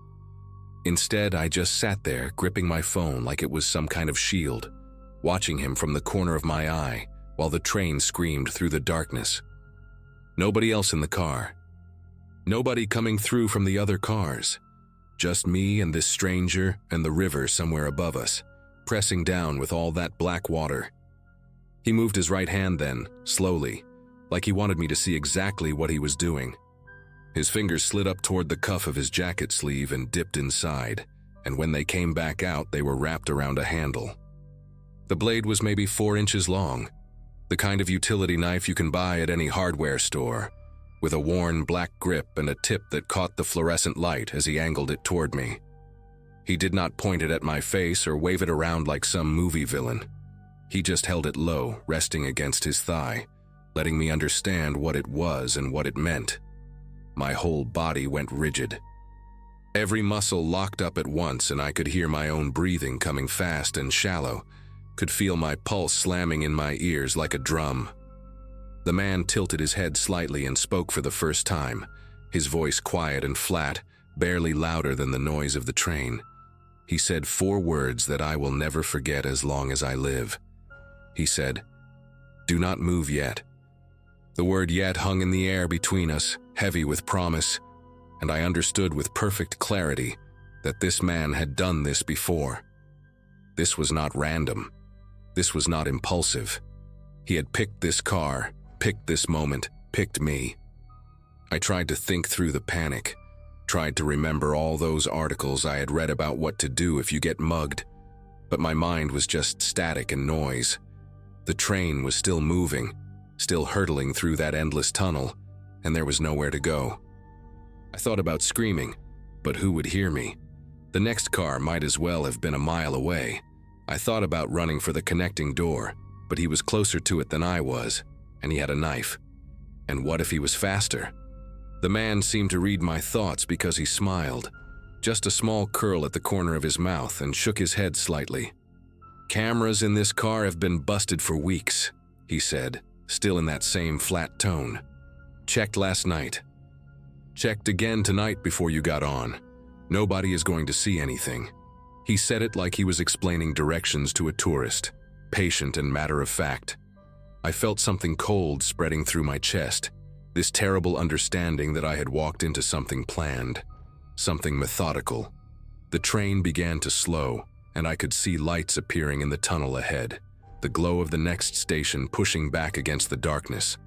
Instead, I just sat there, gripping my phone like it was some kind of shield, watching him from the corner of my eye while the train screamed through the darkness. Nobody else in the car. Nobody coming through from the other cars. Just me and this stranger and the river somewhere above us, pressing down with all that black water. He moved his right hand then, slowly, like he wanted me to see exactly what he was doing. His fingers slid up toward the cuff of his jacket sleeve and dipped inside, and when they came back out, they were wrapped around a handle. The blade was maybe 4 inches long, the kind of utility knife you can buy at any hardware store, with a worn black grip and a tip that caught the fluorescent light as he angled it toward me. He did not point it at my face or wave it around like some movie villain. He just held it low, resting against his thigh, letting me understand what it was and what it meant. My whole body went rigid. Every muscle locked up at once, and I could hear my own breathing coming fast and shallow, could feel my pulse slamming in my ears like a drum. The man tilted his head slightly and spoke for the first time, his voice quiet and flat, barely louder than the noise of the train. He said 4 words that I will never forget as long as I live. He said, "Do not move yet." The word yet hung in the air between us, heavy with promise, and I understood with perfect clarity that this man had done this before. This was not random. This was not impulsive. He had picked this car, picked this moment, picked me. I tried to think through the panic, tried to remember all those articles I had read about what to do if you get mugged, but my mind was just static and noise. The train was still moving, still hurtling through that endless tunnel, and there was nowhere to go. I thought about screaming, but who would hear me? The next car might as well have been a mile away. I thought about running for the connecting door, but he was closer to it than I was, and he had a knife. And what if he was faster? The man seemed to read my thoughts because he smiled, just a small curl at the corner of his mouth, and shook his head slightly. "Cameras in this car have been busted for weeks," he said, still in that same flat tone. "Checked last night. Checked again tonight before you got on. Nobody is going to see anything." He said it like he was explaining directions to a tourist, patient and matter-of-fact. I felt something cold spreading through my chest, this terrible understanding that I had walked into something planned, something methodical. The train began to slow, and I could see lights appearing in the tunnel ahead, the glow of the next station pushing back against the darkness.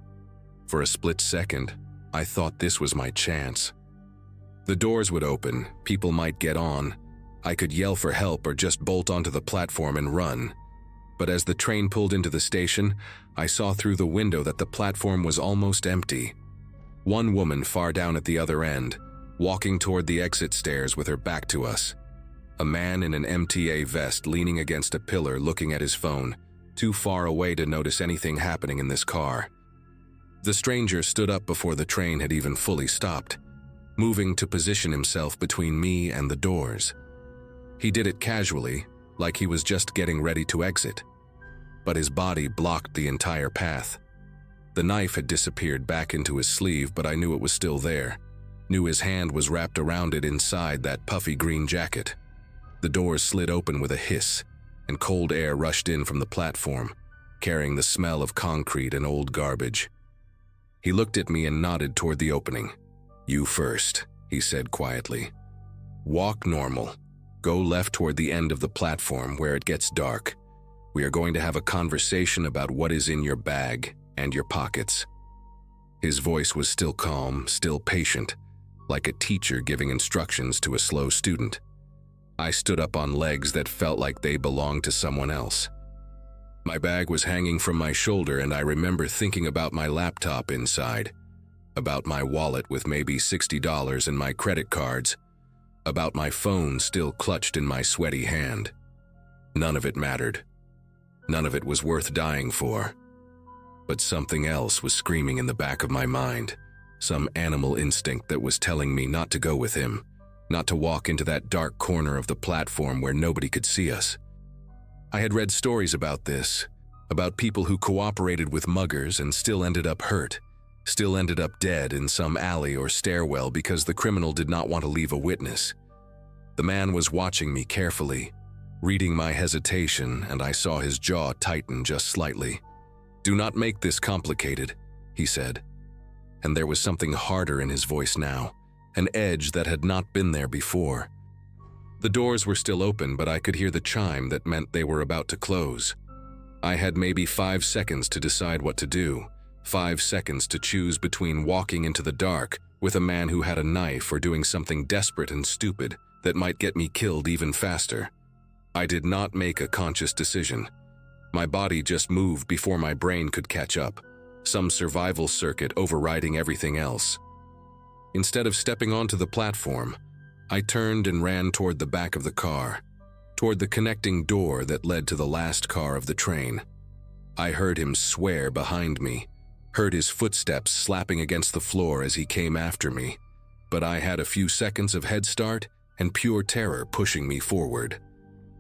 For a split second, I thought this was my chance. The doors would open, people might get on. I could yell for help or just bolt onto the platform and run. But as the train pulled into the station, I saw through the window that the platform was almost empty. One woman far down at the other end, walking toward the exit stairs with her back to us. A man in an MTA vest leaning against a pillar looking at his phone, too far away to notice anything happening in this car. The stranger stood up before the train had even fully stopped, moving to position himself between me and the doors. He did it casually, like he was just getting ready to exit. But his body blocked the entire path. The knife had disappeared back into his sleeve, but I knew it was still there. Knew his hand was wrapped around it inside that puffy green jacket. The doors slid open with a hiss, and cold air rushed in from the platform, carrying the smell of concrete and old garbage. He looked at me and nodded toward the opening. "You first," he said quietly. "Walk normal. Go left toward the end of the platform where it gets dark. We are going to have a conversation about what is in your bag and your pockets." His voice was still calm, still patient, like a teacher giving instructions to a slow student. I stood up on legs that felt like they belonged to someone else. My bag was hanging from my shoulder, and I remember thinking about my laptop inside, about my wallet with maybe $60 and my credit cards, about my phone still clutched in my sweaty hand. None of it mattered. None of it was worth dying for. But something else was screaming in the back of my mind, some animal instinct that was telling me not to go with him, not to walk into that dark corner of the platform where nobody could see us. I had read stories about this, about people who cooperated with muggers and still ended up hurt, still ended up dead in some alley or stairwell because the criminal did not want to leave a witness. The man was watching me carefully, reading my hesitation, and I saw his jaw tighten just slightly. "Do not make this complicated," he said. And there was something harder in his voice now, an edge that had not been there before. The doors were still open, but I could hear the chime that meant they were about to close. I had maybe 5 seconds to decide what to do, 5 seconds to choose between walking into the dark with a man who had a knife or doing something desperate and stupid that might get me killed even faster. I did not make a conscious decision. My body just moved before my brain could catch up, some survival circuit overriding everything else. Instead of stepping onto the platform, I turned and ran toward the back of the car, toward the connecting door that led to the last car of the train. I heard him swear behind me, heard his footsteps slapping against the floor as he came after me, but I had a few seconds of head start and pure terror pushing me forward.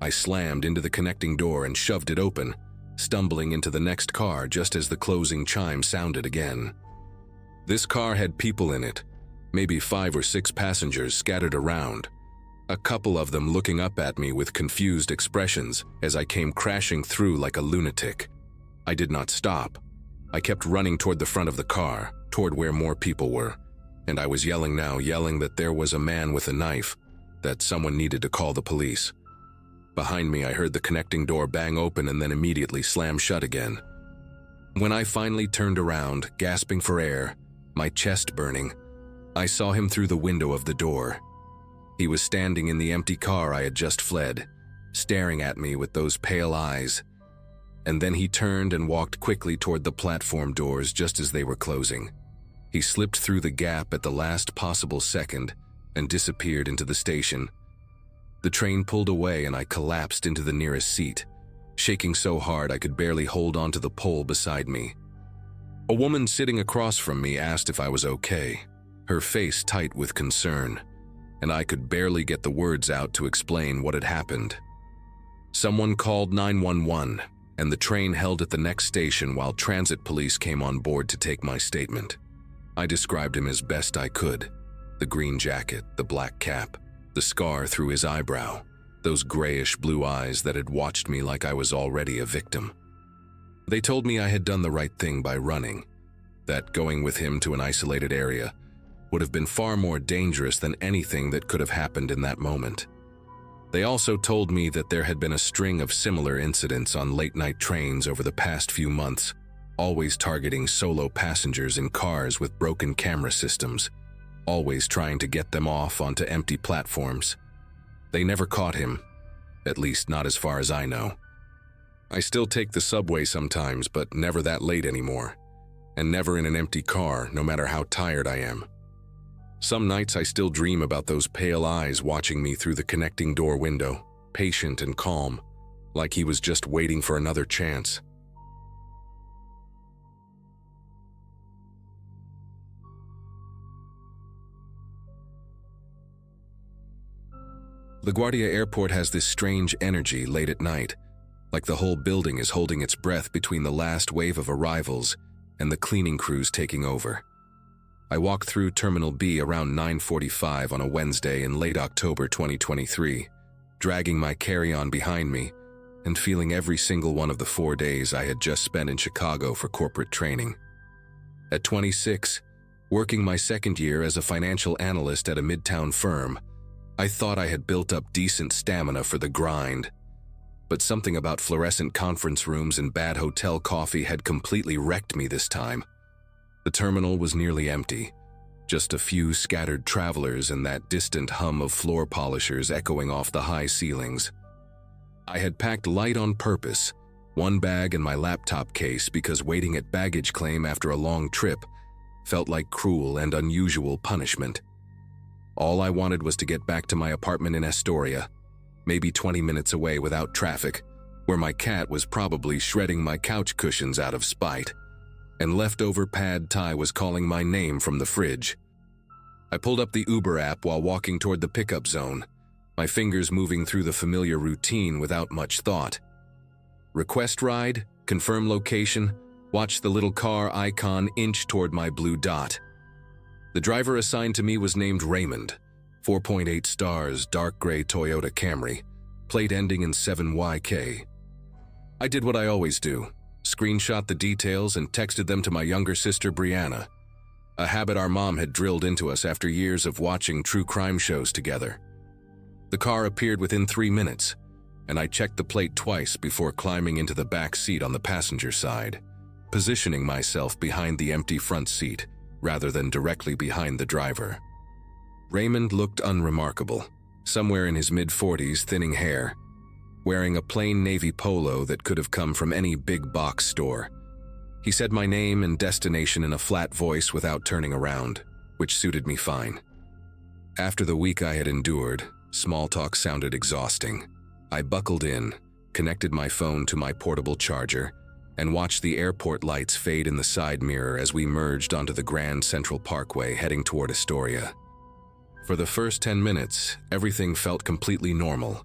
I slammed into the connecting door and shoved it open, stumbling into the next car just as the closing chime sounded again. This car had people in it, maybe 5 or 6 passengers scattered around, a couple of them looking up at me with confused expressions as I came crashing through like a lunatic. I did not stop. I kept running toward the front of the car, toward where more people were, and I was yelling now, yelling that there was a man with a knife, that someone needed to call the police. Behind me, I heard the connecting door bang open and then immediately slam shut again. When I finally turned around, gasping for air, my chest burning, I saw him through the window of the door. He was standing in the empty car I had just fled, staring at me with those pale eyes. And then he turned and walked quickly toward the platform doors just as they were closing. He slipped through the gap at the last possible second and disappeared into the station. The train pulled away and I collapsed into the nearest seat, shaking so hard I could barely hold onto the pole beside me. A woman sitting across from me asked if I was okay, her face tight with concern, and I could barely get the words out to explain what had happened. Someone called 911, and the train held at the next station while transit police came on board to take my statement. I described him as best I could. The green jacket, the black cap, the scar through his eyebrow, those grayish blue eyes that had watched me like I was already a victim. They told me I had done the right thing by running, that going with him to an isolated area would have been far more dangerous than anything that could have happened in that moment. They also told me that there had been a string of similar incidents on late-night trains over the past few months, always targeting solo passengers in cars with broken camera systems, always trying to get them off onto empty platforms. They never caught him, at least not as far as I know. I still take the subway sometimes, but never that late anymore, and never in an empty car, no matter how tired I am. Some nights I still dream about those pale eyes watching me through the connecting door window, patient and calm, like he was just waiting for another chance. LaGuardia Airport has this strange energy late at night, like the whole building is holding its breath between the last wave of arrivals and the cleaning crews taking over. I walked through Terminal B around 9:45 on a Wednesday in late October 2023, dragging my carry-on behind me and feeling every single one of the 4 days I had just spent in Chicago for corporate training. At 26, working my second year as a financial analyst at a midtown firm, I thought I had built up decent stamina for the grind. But something about fluorescent conference rooms and bad hotel coffee had completely wrecked me this time. The terminal was nearly empty, just a few scattered travelers and that distant hum of floor polishers echoing off the high ceilings. I had packed light on purpose, one bag and my laptop case, because waiting at baggage claim after a long trip felt like cruel and unusual punishment. All I wanted was to get back to my apartment in Astoria, maybe 20 minutes away without traffic, where my cat was probably shredding my couch cushions out of spite, and leftover pad thai was calling my name from the fridge. I pulled up the Uber app while walking toward the pickup zone, my fingers moving through the familiar routine without much thought. Request ride, confirm location, watch the little car icon inch toward my blue dot. The driver assigned to me was named Raymond, 4.8 stars, dark gray Toyota Camry, plate ending in 7YK. I did what I always do, screenshot the details and texted them to my younger sister Brianna, a habit our mom had drilled into us after years of watching true crime shows together. The car appeared within 3 minutes, and I checked the plate twice before climbing into the back seat on the passenger side, positioning myself behind the empty front seat rather than directly behind the driver. Raymond looked unremarkable, somewhere in his mid-40s, thinning hair, wearing a plain navy polo that could have come from any big box store. He said my name and destination in a flat voice without turning around, which suited me fine. After the week I had endured, small talk sounded exhausting. I buckled in, connected my phone to my portable charger, and watched the airport lights fade in the side mirror as we merged onto the Grand Central Parkway heading toward Astoria. For the first 10 minutes, everything felt completely normal.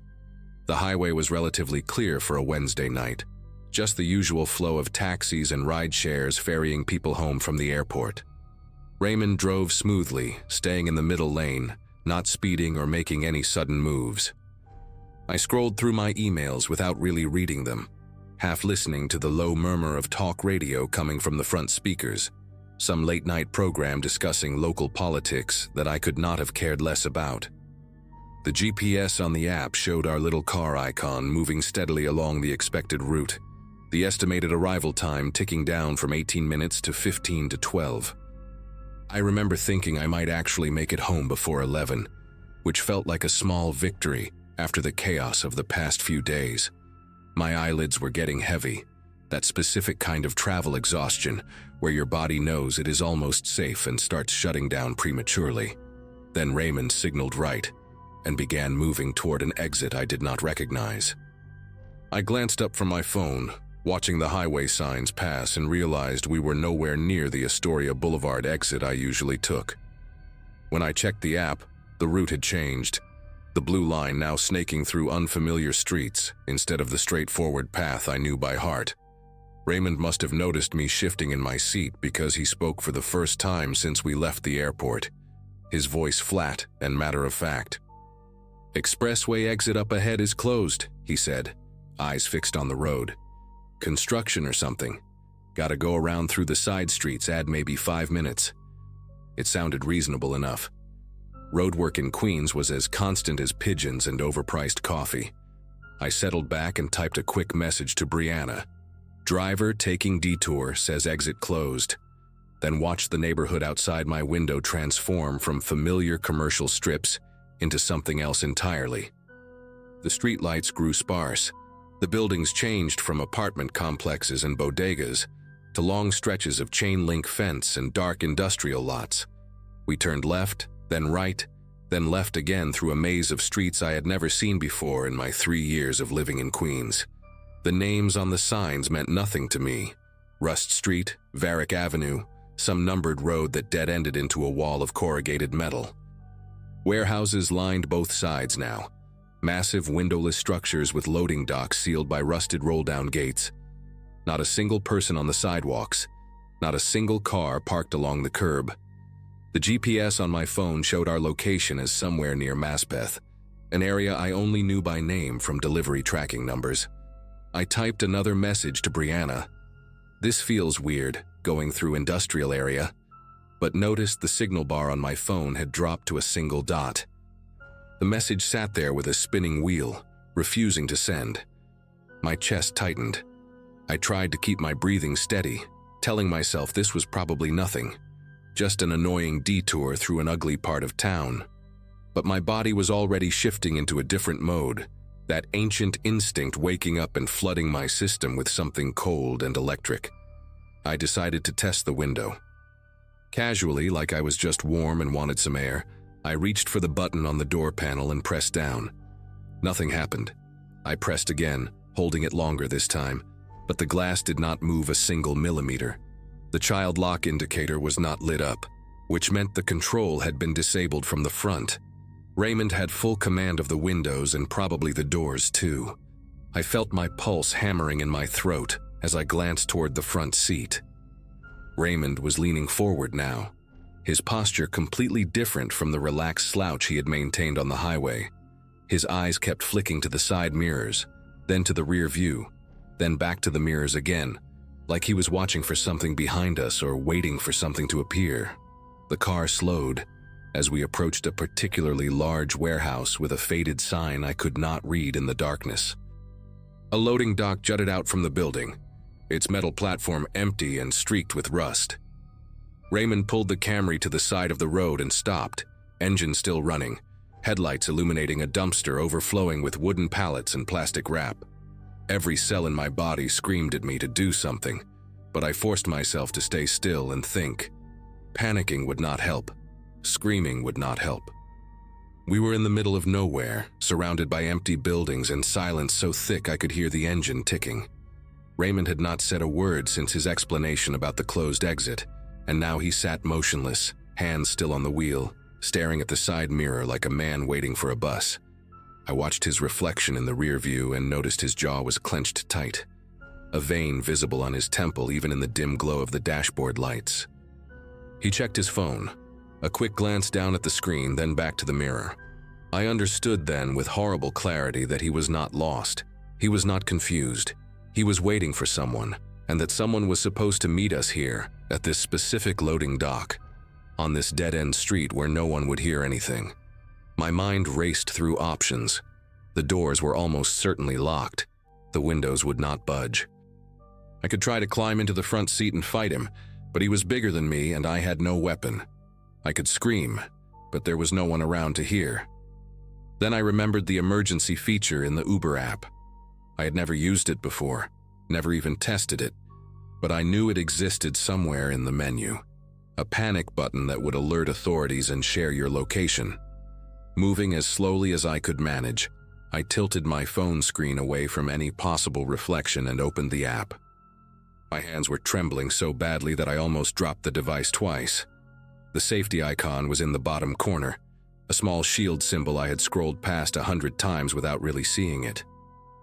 The highway was relatively clear for a Wednesday night, just the usual flow of taxis and ride shares ferrying people home from the airport. Raymond drove smoothly, staying in the middle lane, not speeding or making any sudden moves. I scrolled through my emails without really reading them, half listening to the low murmur of talk radio coming from the front speakers, some late-night program discussing local politics that I could not have cared less about. The GPS on the app showed our little car icon moving steadily along the expected route, the estimated arrival time ticking down from 18 minutes to 15 to 12. I remember thinking I might actually make it home before 11, which felt like a small victory after the chaos of the past few days. My eyelids were getting heavy, that specific kind of travel exhaustion where your body knows it is almost safe and starts shutting down prematurely. Then Raymond signaled right and began moving toward an exit I did not recognize. I glanced up from my phone, watching the highway signs pass, and realized we were nowhere near the Astoria Boulevard exit I usually took. When I checked the app, the route had changed, the blue line now snaking through unfamiliar streets instead of the straightforward path I knew by heart. Raymond must have noticed me shifting in my seat because he spoke for the first time since we left the airport, his voice flat and matter-of-fact. "Expressway exit up ahead is closed," he said, eyes fixed on the road. "Construction or something. Gotta go around through the side streets, add maybe 5 minutes." It sounded reasonable enough. Roadwork in Queens was as constant as pigeons and overpriced coffee. I settled back and typed a quick message to Brianna. "Driver taking detour, says exit closed." Then watched the neighborhood outside my window transform from familiar commercial strips into something else entirely. The streetlights grew sparse. The buildings changed from apartment complexes and bodegas to long stretches of chain-link fence and dark industrial lots. We turned left, then right, then left again through a maze of streets I had never seen before in my 3 years of living in Queens. The names on the signs meant nothing to me. Rust Street, Varick Avenue, some numbered road that dead-ended into a wall of corrugated metal. Warehouses lined both sides now. Massive windowless structures with loading docks sealed by rusted roll-down gates. Not a single person on the sidewalks. Not a single car parked along the curb. The GPS on my phone showed our location as somewhere near Maspeth, an area I only knew by name from delivery tracking numbers. I typed another message to Brianna. "This feels weird, going through industrial area," but noticed the signal bar on my phone had dropped to a single dot. The message sat there with a spinning wheel, refusing to send. My chest tightened. I tried to keep my breathing steady, telling myself this was probably nothing, just an annoying detour through an ugly part of town. But my body was already shifting into a different mode, that ancient instinct waking up and flooding my system with something cold and electric. I decided to test the window. Casually, like I was just warm and wanted some air, I reached for the button on the door panel and pressed down. Nothing happened. I pressed again, holding it longer this time, but the glass did not move a single millimeter. The child lock indicator was not lit up, which meant the control had been disabled from the front. Raymond had full command of the windows and probably the doors too. I felt my pulse hammering in my throat as I glanced toward the front seat. Raymond was leaning forward now, his posture completely different from the relaxed slouch he had maintained on the highway. His eyes kept flicking to the side mirrors, then to the rear view, then back to the mirrors again, like he was watching for something behind us or waiting for something to appear. The car slowed as we approached a particularly large warehouse with a faded sign I could not read in the darkness. A loading dock jutted out from the building, its metal platform empty and streaked with rust. Raymond pulled the Camry to the side of the road and stopped, engine still running, headlights illuminating a dumpster overflowing with wooden pallets and plastic wrap. Every cell in my body screamed at me to do something, but I forced myself to stay still and think. Panicking would not help. Screaming would not help. We were in the middle of nowhere, surrounded by empty buildings and silence so thick I could hear the engine ticking. Raymond had not said a word since his explanation about the closed exit, and now he sat motionless, hands still on the wheel, staring at the side mirror like a man waiting for a bus. I watched his reflection in the rear view and noticed his jaw was clenched tight, a vein visible on his temple even in the dim glow of the dashboard lights. He checked his phone, a quick glance down at the screen, then back to the mirror. I understood then with horrible clarity that he was not lost. He was not confused. He was waiting for someone, and that someone was supposed to meet us here, at this specific loading dock, on this dead-end street where no one would hear anything. My mind raced through options. The doors were almost certainly locked. The windows would not budge. I could try to climb into the front seat and fight him, but he was bigger than me and I had no weapon. I could scream, but there was no one around to hear. Then I remembered the emergency feature in the Uber app. I had never used it before, never even tested it, but I knew it existed somewhere in the menu. A panic button that would alert authorities and share your location. Moving as slowly as I could manage, I tilted my phone screen away from any possible reflection and opened the app. My hands were trembling so badly that I almost dropped the device twice. The safety icon was in the bottom corner, a small shield symbol I had scrolled past 100 times without really seeing it.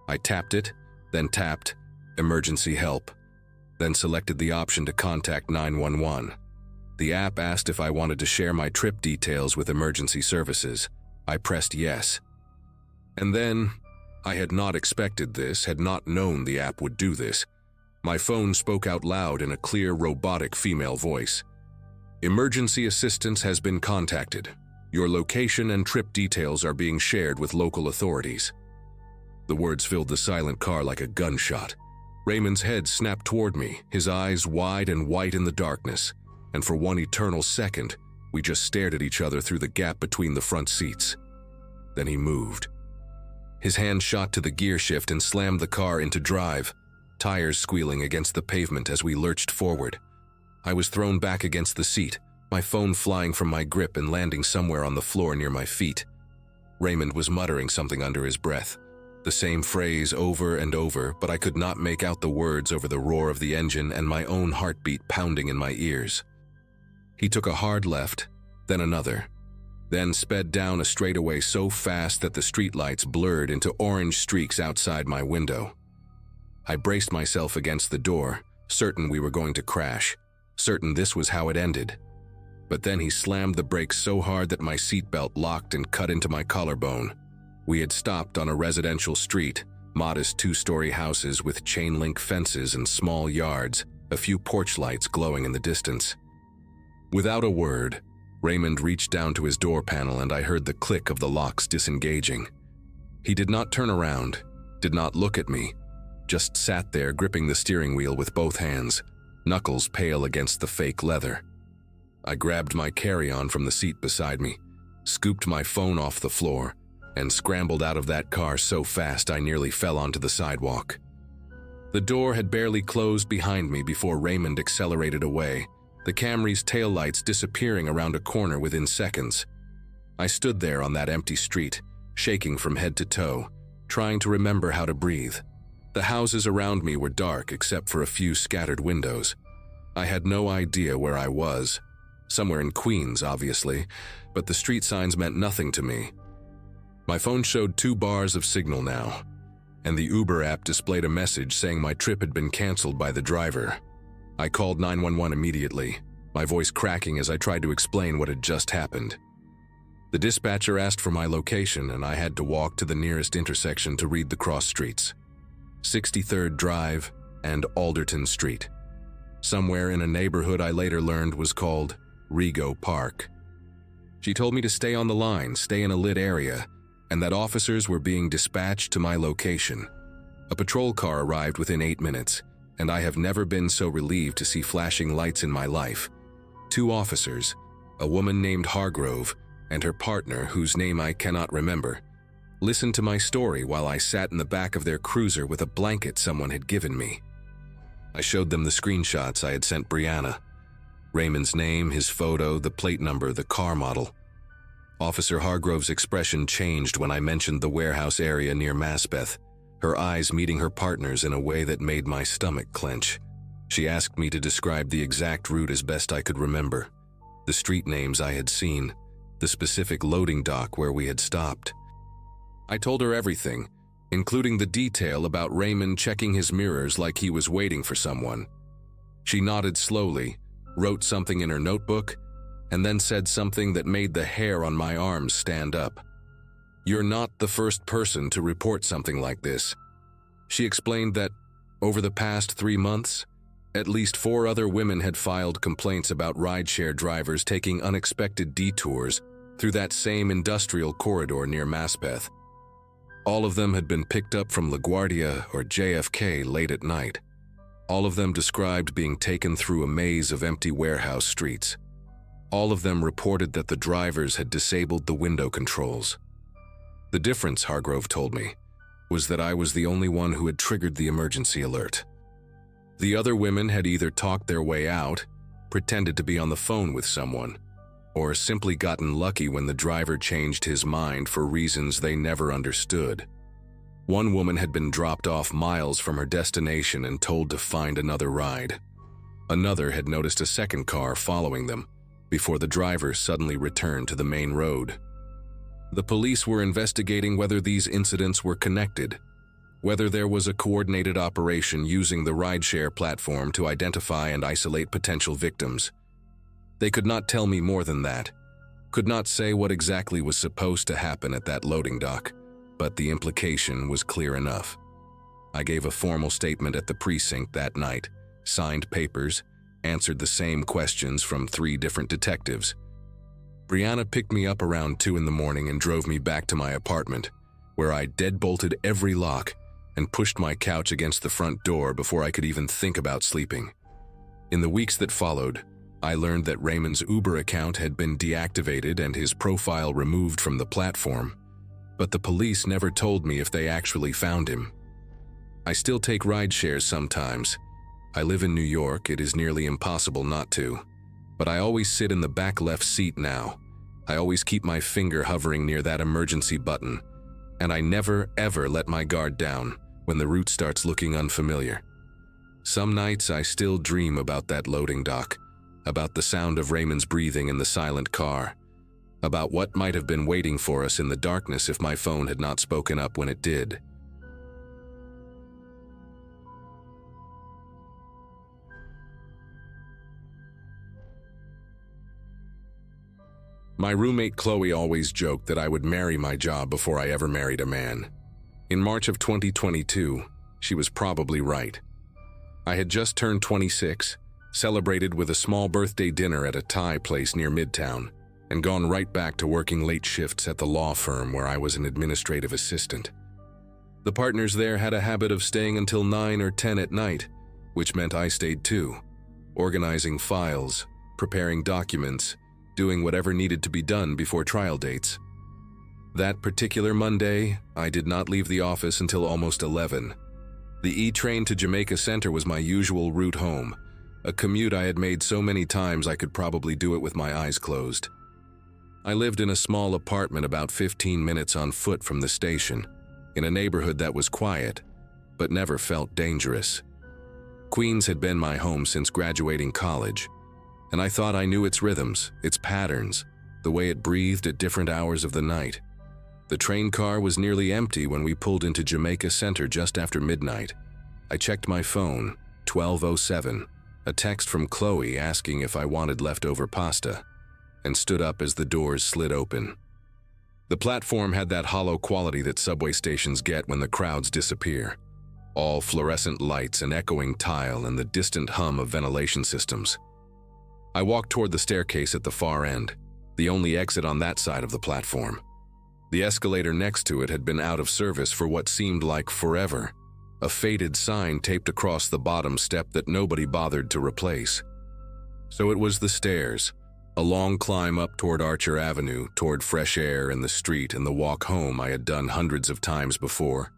I tapped it, then tapped emergency help, then selected the option to contact 911. The app asked if I wanted to share my trip details with emergency services. I pressed yes. And then, I had not expected this, had not known the app would do this. My phone spoke out loud in a clear, robotic female voice. Emergency assistance has been contacted. Your location and trip details are being shared with local authorities. The words filled the silent car like a gunshot. Raymond's head snapped toward me, his eyes wide and white in the darkness, and for one eternal second, we just stared at each other through the gap between the front seats. Then he moved. His hand shot to the gear shift and slammed the car into drive, tires squealing against the pavement as we lurched forward. I was thrown back against the seat, my phone flying from my grip and landing somewhere on the floor near my feet. Raymond was muttering something under his breath, the same phrase over and over, but I could not make out the words over the roar of the engine and my own heartbeat pounding in my ears. He took a hard left, then another, then sped down a straightaway so fast that the streetlights blurred into orange streaks outside my window. I braced myself against the door, certain we were going to crash, certain this was how it ended. But then he slammed the brakes so hard that my seatbelt locked and cut into my collarbone. We had stopped on a residential street, modest two-story houses with chain-link fences and small yards, a few porch lights glowing in the distance. Without a word, Raymond reached down to his door panel and I heard the click of the locks disengaging. He did not turn around, did not look at me, just sat there gripping the steering wheel with both hands, knuckles pale against the fake leather. I grabbed my carry-on from the seat beside me, scooped my phone off the floor, and scrambled out of that car so fast I nearly fell onto the sidewalk. The door had barely closed behind me before Raymond accelerated away, the Camry's taillights disappearing around a corner within seconds. I stood there on that empty street, shaking from head to toe, trying to remember how to breathe. The houses around me were dark except for a few scattered windows. I had no idea where I was. Somewhere in Queens, obviously, but the street signs meant nothing to me. My phone showed 2 bars of signal now, and the Uber app displayed a message saying my trip had been canceled by the driver. I called 911 immediately, my voice cracking as I tried to explain what had just happened. The dispatcher asked for my location, and I had to walk to the nearest intersection to read the cross streets. 63rd Drive and Alderton Street. Somewhere in a neighborhood I later learned was called Rego Park. She told me to stay on the line, stay in a lit area, and that officers were being dispatched to my location. A patrol car arrived within 8 minutes, and I have never been so relieved to see flashing lights in my life. 2 officers, a woman named Hargrove and her partner, whose name I cannot remember, listened to my story while I sat in the back of their cruiser with a blanket someone had given me. I showed them the screenshots I had sent Brianna. Raymond's name, his photo, the plate number, the car model. Officer Hargrove's expression changed when I mentioned the warehouse area near Maspeth, her eyes meeting her partner's in a way that made my stomach clench. She asked me to describe the exact route as best I could remember, the street names I had seen, the specific loading dock where we had stopped. I told her everything, including the detail about Raymond checking his mirrors like he was waiting for someone. She nodded slowly, wrote something in her notebook, and then said something that made the hair on my arms stand up. "You're not the first person to report something like this." She explained that, over the past 3 months, at least 4 other women had filed complaints about rideshare drivers taking unexpected detours through that same industrial corridor near Maspeth. All of them had been picked up from LaGuardia or JFK late at night. All of them described being taken through a maze of empty warehouse streets. All of them reported that the drivers had disabled the window controls. The difference, Hargrove told me, was that I was the only one who had triggered the emergency alert. The other women had either talked their way out, pretended to be on the phone with someone, or simply gotten lucky when the driver changed his mind for reasons they never understood. One woman had been dropped off miles from her destination and told to find another ride. Another had noticed a second car following them before the driver suddenly returned to the main road. The police were investigating whether these incidents were connected, whether there was a coordinated operation using the rideshare platform to identify and isolate potential victims. They could not tell me more than that, could not say what exactly was supposed to happen at that loading dock, but the implication was clear enough. I gave a formal statement at the precinct that night, signed papers, answered the same questions from 3 different detectives. Brianna picked me up around 2 in the morning and drove me back to my apartment, where I deadbolted every lock and pushed my couch against the front door before I could even think about sleeping. In the weeks that followed, I learned that Raymond's Uber account had been deactivated and his profile removed from the platform, but the police never told me if they actually found him. I still take ride shares sometimes. I live in New York, it is nearly impossible not to. But I always sit in the back left seat now. I always keep my finger hovering near that emergency button, and I never, ever let my guard down when the route starts looking unfamiliar. Some nights I still dream about that loading dock, about the sound of Raymond's breathing in the silent car, about what might have been waiting for us in the darkness if my phone had not spoken up when it did. My roommate Chloe always joked that I would marry my job before I ever married a man. In March of 2022, she was probably right. I had just turned 26, celebrated with a small birthday dinner at a Thai place near Midtown, and gone right back to working late shifts at the law firm where I was an administrative assistant. The partners there had a habit of staying until 9 or 10 at night, which meant I stayed too, organizing files, preparing documents, doing whatever needed to be done before trial dates. That particular Monday, I did not leave the office until almost 11. The E-train to Jamaica Center was my usual route home, a commute I had made so many times I could probably do it with my eyes closed. I lived in a small apartment about 15 minutes on foot from the station, in a neighborhood that was quiet, but never felt dangerous. Queens had been my home since graduating college, and I thought I knew its rhythms, its patterns, the way it breathed at different hours of the night. The train car was nearly empty when we pulled into Jamaica Center just after midnight. I checked my phone, 12:07, a text from Chloe asking if I wanted leftover pasta, and stood up as the doors slid open. The platform had that hollow quality that subway stations get when the crowds disappear. All fluorescent lights and echoing tile and the distant hum of ventilation systems. I walked toward the staircase at the far end, the only exit on that side of the platform. The escalator next to it had been out of service for what seemed like forever, a faded sign taped across the bottom step that nobody bothered to replace. So it was the stairs, a long climb up toward Archer Avenue, toward fresh air and the street and the walk home I had done hundreds of times before.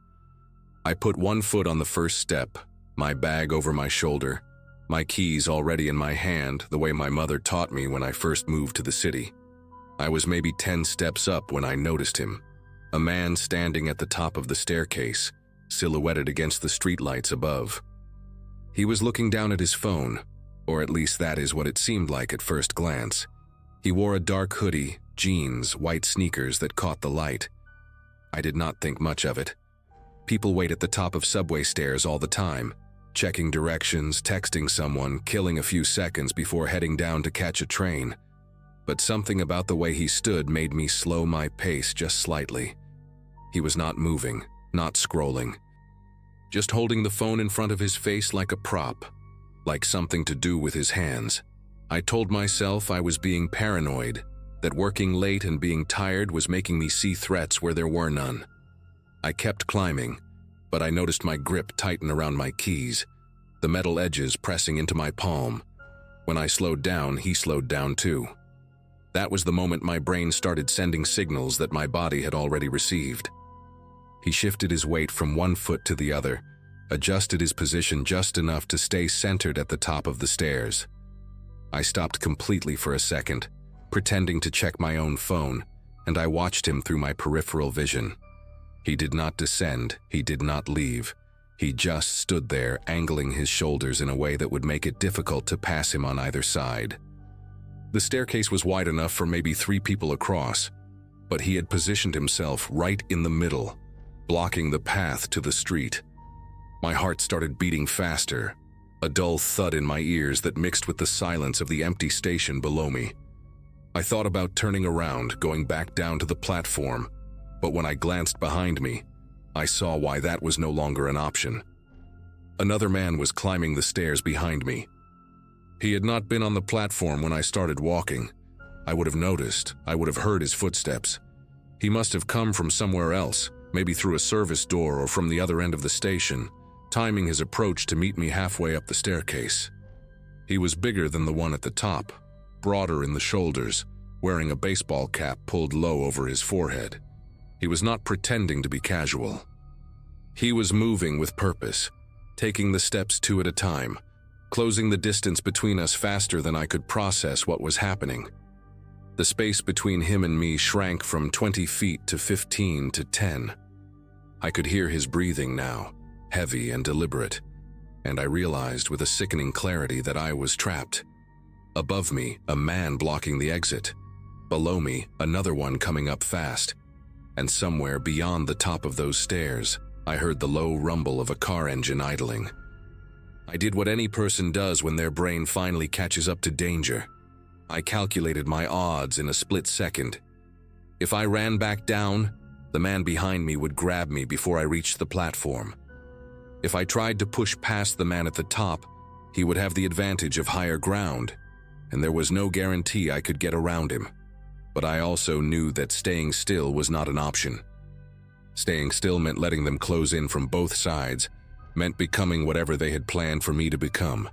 I put one foot on the first step, my bag over my shoulder, my keys already in my hand the way my mother taught me when I first moved to the city. I was maybe 10 steps up when I noticed him, a man standing at the top of the staircase, silhouetted against the streetlights above. He was looking down at his phone, or at least that is what it seemed like at first glance. He wore a dark hoodie, jeans, white sneakers that caught the light. I did not think much of it. People wait at the top of subway stairs all the time, checking directions, texting someone, killing a few seconds before heading down to catch a train. But something about the way he stood made me slow my pace just slightly. He was not moving, not scrolling, just holding the phone in front of his face like a prop, like something to do with his hands. I told myself I was being paranoid, that working late and being tired was making me see threats where there were none. I kept climbing, but I noticed my grip tighten around my keys, the metal edges pressing into my palm. When I slowed down, he slowed down too. That was the moment my brain started sending signals that my body had already received. He shifted his weight from one foot to the other, adjusted his position just enough to stay centered at the top of the stairs. I stopped completely for a second, pretending to check my own phone, and I watched him through my peripheral vision. He did not descend, he did not leave. He just stood there, angling his shoulders in a way that would make it difficult to pass him on either side. The staircase was wide enough for maybe 3 people across, but he had positioned himself right in the middle, blocking the path to the street. My heart started beating faster, a dull thud in my ears that mixed with the silence of the empty station below me. I thought about turning around, going back down to the platform, but when I glanced behind me, I saw why that was no longer an option. Another man was climbing the stairs behind me. He had not been on the platform when I started walking. I would have noticed, I would have heard his footsteps. He must have come from somewhere else, maybe through a service door or from the other end of the station, timing his approach to meet me halfway up the staircase. He was bigger than the one at the top, broader in the shoulders, wearing a baseball cap pulled low over his forehead. He was not pretending to be casual. He was moving with purpose, taking the steps 2 at a time, closing the distance between us faster than I could process what was happening. The space between him and me shrank from 20 feet to 15 to 10. I could hear his breathing now, heavy and deliberate, and I realized with a sickening clarity that I was trapped. Above me, a man blocking the exit. Below me, another one coming up fast. And somewhere beyond the top of those stairs, I heard the low rumble of a car engine idling. I did what any person does when their brain finally catches up to danger. I calculated my odds in a split second. If I ran back down, the man behind me would grab me before I reached the platform. If I tried to push past the man at the top, he would have the advantage of higher ground, and there was no guarantee I could get around him. But I also knew that staying still was not an option. Staying still meant letting them close in from both sides, meant becoming whatever they had planned for me to become.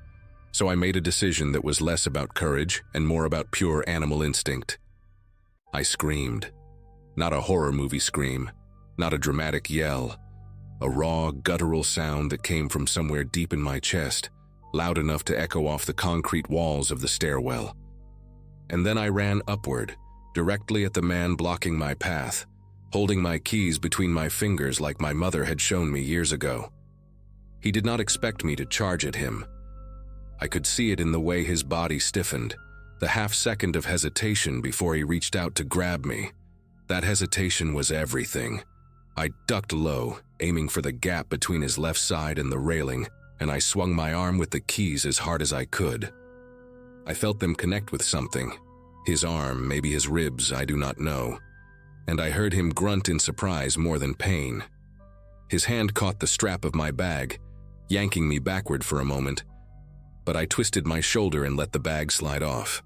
So I made a decision that was less about courage and more about pure animal instinct. I screamed. Not a horror movie scream, not a dramatic yell. A raw, guttural sound that came from somewhere deep in my chest, loud enough to echo off the concrete walls of the stairwell. And then I ran upward, directly at the man blocking my path, holding my keys between my fingers like my mother had shown me years ago. He did not expect me to charge at him. I could see it in the way his body stiffened, the half-second of hesitation before he reached out to grab me. That hesitation was everything. I ducked low, aiming for the gap between his left side and the railing, and I swung my arm with the keys as hard as I could. I felt them connect with something. His arm, maybe his ribs, I do not know. And I heard him grunt in surprise more than pain. His hand caught the strap of my bag, yanking me backward for a moment, but I twisted my shoulder and let the bag slide off.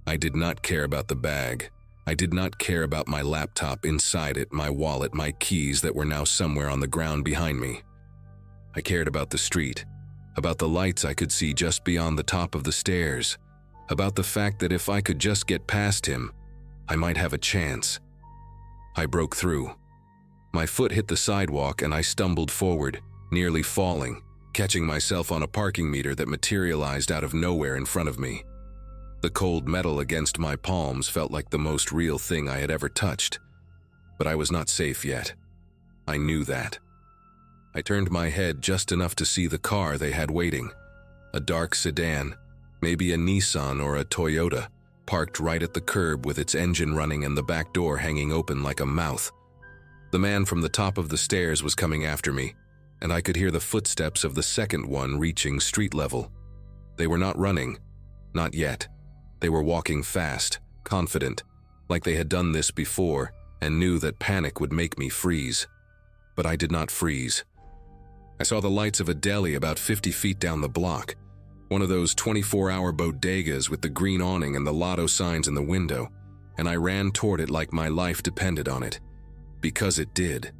I did not care about the bag. I did not care about my laptop inside it, my wallet, my keys that were now somewhere on the ground behind me. I cared about the street, about the lights I could see just beyond the top of the stairs, about the fact that if I could just get past him, I might have a chance. I broke through. My foot hit the sidewalk and I stumbled forward, nearly falling, catching myself on a parking meter that materialized out of nowhere in front of me. The cold metal against my palms felt like the most real thing I had ever touched, but I was not safe yet. I knew that. I turned my head just enough to see the car they had waiting, a dark sedan, maybe a Nissan or a Toyota, parked right at the curb with its engine running and the back door hanging open like a mouth. The man from the top of the stairs was coming after me, and I could hear the footsteps of the second one reaching street level. They were not running, not yet. They were walking fast, confident, like they had done this before and knew that panic would make me freeze. But I did not freeze. I saw the lights of a deli about 50 feet down the block, one of those 24-hour bodegas with the green awning and the lotto signs in the window, and I ran toward it like my life depended on it. Because it did.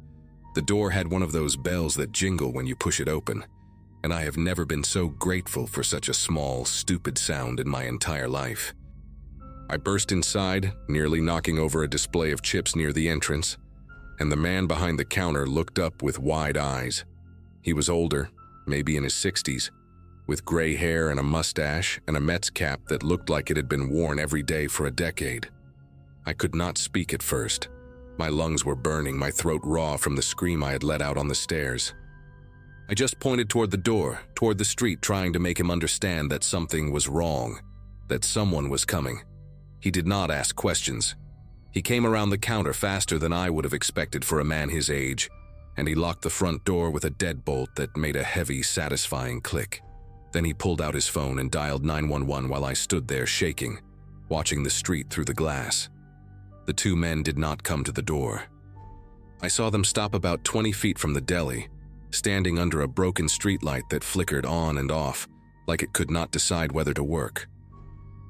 The door had one of those bells that jingle when you push it open, and I have never been so grateful for such a small, stupid sound in my entire life. I burst inside, nearly knocking over a display of chips near the entrance, and the man behind the counter looked up with wide eyes. He was older, maybe in his 60s, with gray hair and a mustache and a Mets cap that looked like it had been worn every day for a decade. I could not speak at first. My lungs were burning, my throat raw from the scream I had let out on the stairs. I just pointed toward the door, toward the street, trying to make him understand that something was wrong, that someone was coming. He did not ask questions. He came around the counter faster than I would have expected for a man his age, and he locked the front door with a deadbolt that made a heavy, satisfying click. Then he pulled out his phone and dialed 911 while I stood there shaking, watching the street through the glass. The two men did not come to the door. I saw them stop about 20 feet from the deli, standing under a broken streetlight that flickered on and off, like it could not decide whether to work.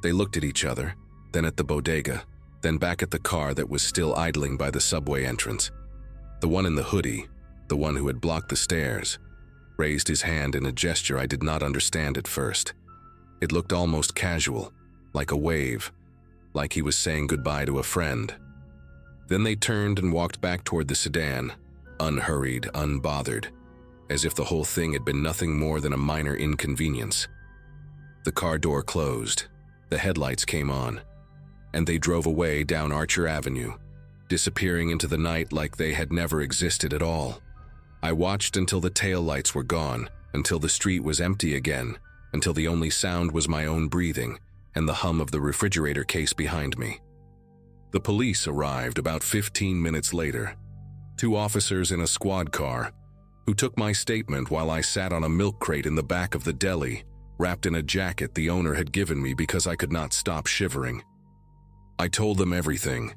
They looked at each other, then at the bodega, then back at the car that was still idling by the subway entrance. The one in the hoodie, the one who had blocked the stairs, raised his hand in a gesture I did not understand at first. It looked almost casual, like a wave, like he was saying goodbye to a friend. Then they turned and walked back toward the sedan, unhurried, unbothered, as if the whole thing had been nothing more than a minor inconvenience. The car door closed, the headlights came on, and they drove away down Archer Avenue, disappearing into the night like they had never existed at all. I watched until the taillights were gone, until the street was empty again, until the only sound was my own breathing and the hum of the refrigerator case behind me. The police arrived about 15 minutes later, 2 officers in a squad car, who took my statement while I sat on a milk crate in the back of the deli, wrapped in a jacket the owner had given me because I could not stop shivering. I told them everything.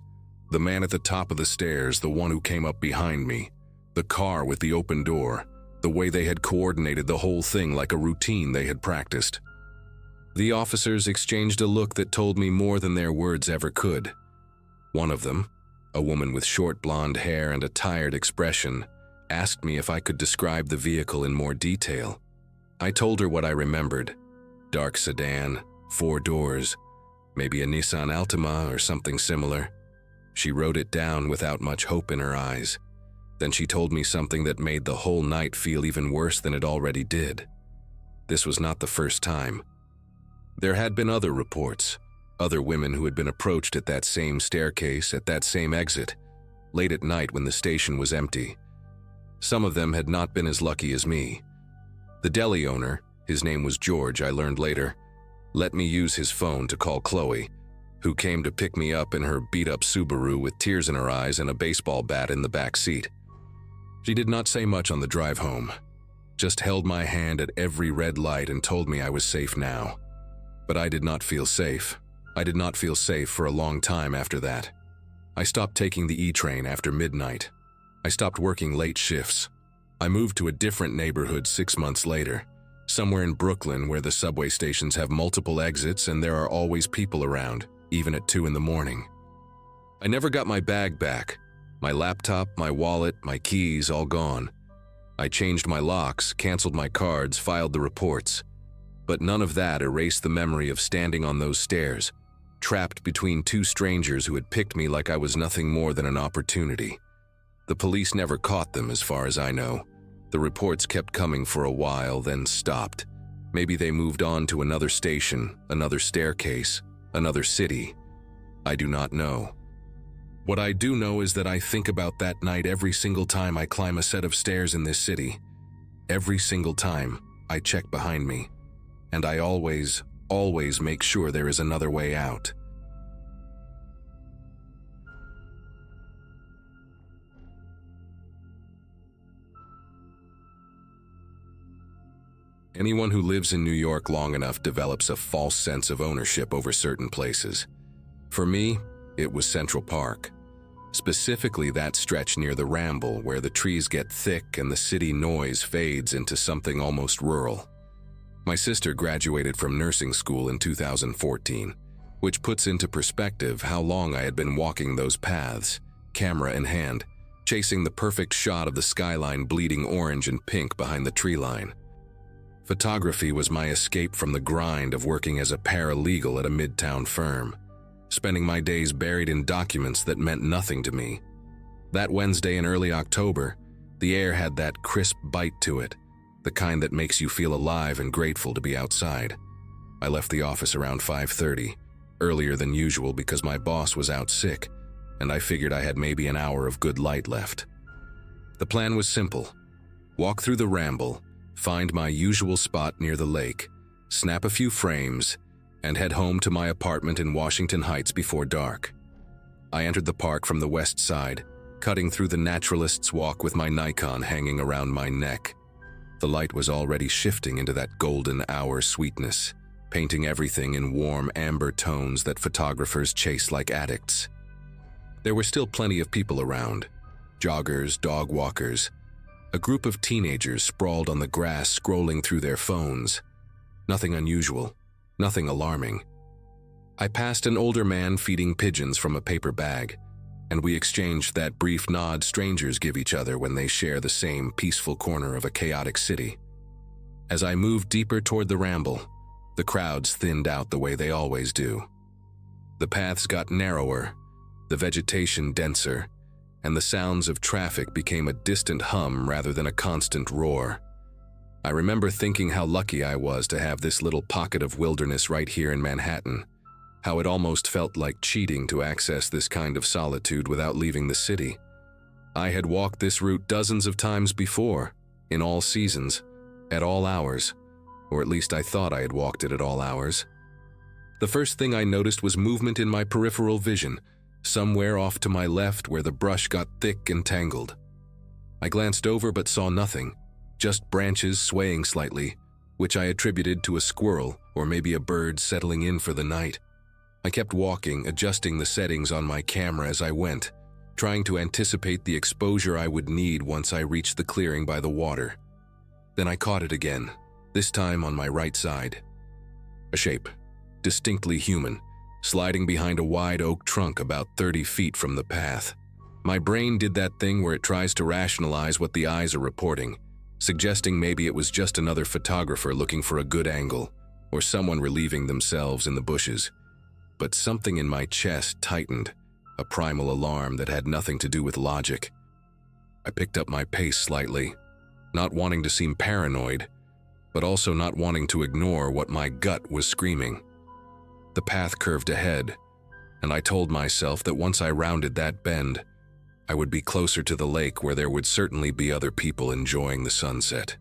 The man at the top of the stairs, the one who came up behind me, the car with the open door, the way they had coordinated the whole thing like a routine they had practiced. The officers exchanged a look that told me more than their words ever could. One of them, a woman with short blonde hair and a tired expression, asked me if I could describe the vehicle in more detail. I told her what I remembered. Dark sedan, 4 doors, maybe a Nissan Altima or something similar. She wrote it down without much hope in her eyes. Then she told me something that made the whole night feel even worse than it already did. This was not the first time. There had been other reports, other women who had been approached at that same staircase, at that same exit, late at night when the station was empty. Some of them had not been as lucky as me. The deli owner, his name was George, I learned later, let me use his phone to call Chloe, who came to pick me up in her beat-up Subaru with tears in her eyes and a baseball bat in the back seat. She did not say much on the drive home, just held my hand at every red light and told me I was safe now. But I did not feel safe. I did not feel safe for a long time after that. I stopped taking the E-train after midnight. I stopped working late shifts. I moved to a different neighborhood 6 months later, somewhere in Brooklyn where the subway stations have multiple exits and there are always people around, even at 2 in the morning. I never got my bag back. My laptop, my wallet, my keys, all gone. I changed my locks, canceled my cards, filed the reports. But none of that erased the memory of standing on those stairs, trapped between 2 strangers who had picked me like I was nothing more than an opportunity. The police never caught them, as far as I know. The reports kept coming for a while, then stopped. Maybe they moved on to another station, another staircase, another city. I do not know. What I do know is that I think about that night every single time I climb a set of stairs in this city. Every single time I check behind me. And I always make sure there is another way out. Anyone who lives in New York long enough develops a false sense of ownership over certain places. For me, it was Central Park. Specifically that stretch near the Ramble where the trees get thick and the city noise fades into something almost rural. My sister graduated from nursing school in 2014, which puts into perspective how long I had been walking those paths, camera in hand, chasing the perfect shot of the skyline bleeding orange and pink behind the tree line. Photography was my escape from the grind of working as a paralegal at a midtown firm. spending my days buried in documents that meant nothing to me. That Wednesday in early October, the air had that crisp bite to it, the kind that makes you feel alive and grateful to be outside. I left the office around 5:30, earlier than usual because my boss was out sick, and I figured I had maybe an hour of good light left. The plan was simple. Walk through the ramble, find my usual spot near the lake, snap a few frames, and head home to my apartment in Washington Heights before dark. I entered the park from the west side, cutting through the naturalist's walk with my Nikon hanging around my neck. The light was already shifting into that golden hour sweetness, painting everything in warm amber tones that photographers chase like addicts. There were still plenty of people around, joggers, dog walkers, a group of teenagers sprawled on the grass scrolling through their phones. Nothing unusual, nothing alarming. I passed an older man feeding pigeons from a paper bag, and we exchanged that brief nod strangers give each other when they share the same peaceful corner of a chaotic city. As I moved deeper toward the ramble, the crowds thinned out the way they always do. The paths got narrower, the vegetation denser, and the sounds of traffic became a distant hum rather than a constant roar. I remember thinking how lucky I was to have this little pocket of wilderness right here in Manhattan, how it almost felt like cheating to access this kind of solitude without leaving the city. I had walked this route dozens of times before, in all seasons, at all hours, or at least I thought I had walked it at all hours. The first thing I noticed was movement in my peripheral vision, somewhere off to my left where the brush got thick and tangled. I glanced over but saw nothing, just branches swaying slightly, which I attributed to a squirrel or maybe a bird settling in for the night. I kept walking, adjusting the settings on my camera as I went, trying to anticipate the exposure I would need once I reached the clearing by the water. Then I caught it again, this time on my right side. A shape, distinctly human, sliding behind a wide oak trunk about 30 feet from the path. My brain did that thing where it tries to rationalize what the eyes are reporting, suggesting maybe it was just another photographer looking for a good angle, or someone relieving themselves in the bushes. But something in my chest tightened, a primal alarm that had nothing to do with logic. I picked up my pace slightly, not wanting to seem paranoid, but also not wanting to ignore what my gut was screaming. The path curved ahead, and I told myself that once I rounded that bend, I would be closer to the lake where there would certainly be other people enjoying the sunset.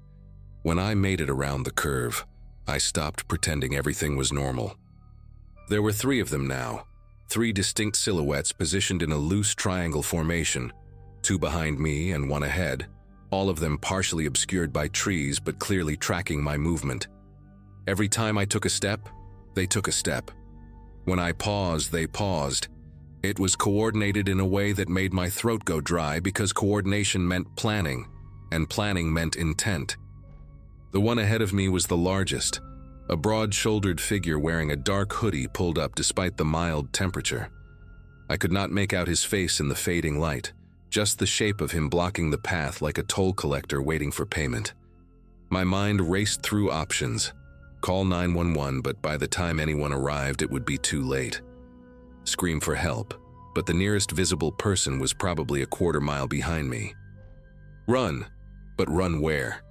When I made it around the curve, I stopped pretending everything was normal. There were 3 of them now, 3 distinct silhouettes positioned in a loose triangle formation, 2 behind me and 1 ahead, all of them partially obscured by trees but clearly tracking my movement. Every time I took a step, they took a step. When I paused, they paused. It was coordinated in a way that made my throat go dry because coordination meant planning, and planning meant intent. The one ahead of me was the largest, a broad-shouldered figure wearing a dark hoodie pulled up despite the mild temperature. I could not make out his face in the fading light, just the shape of him blocking the path like a toll collector waiting for payment. My mind raced through options. Call 911, but by the time anyone arrived, it would be too late. Scream for help, but the nearest visible person was probably a quarter mile behind me. Run, but run where?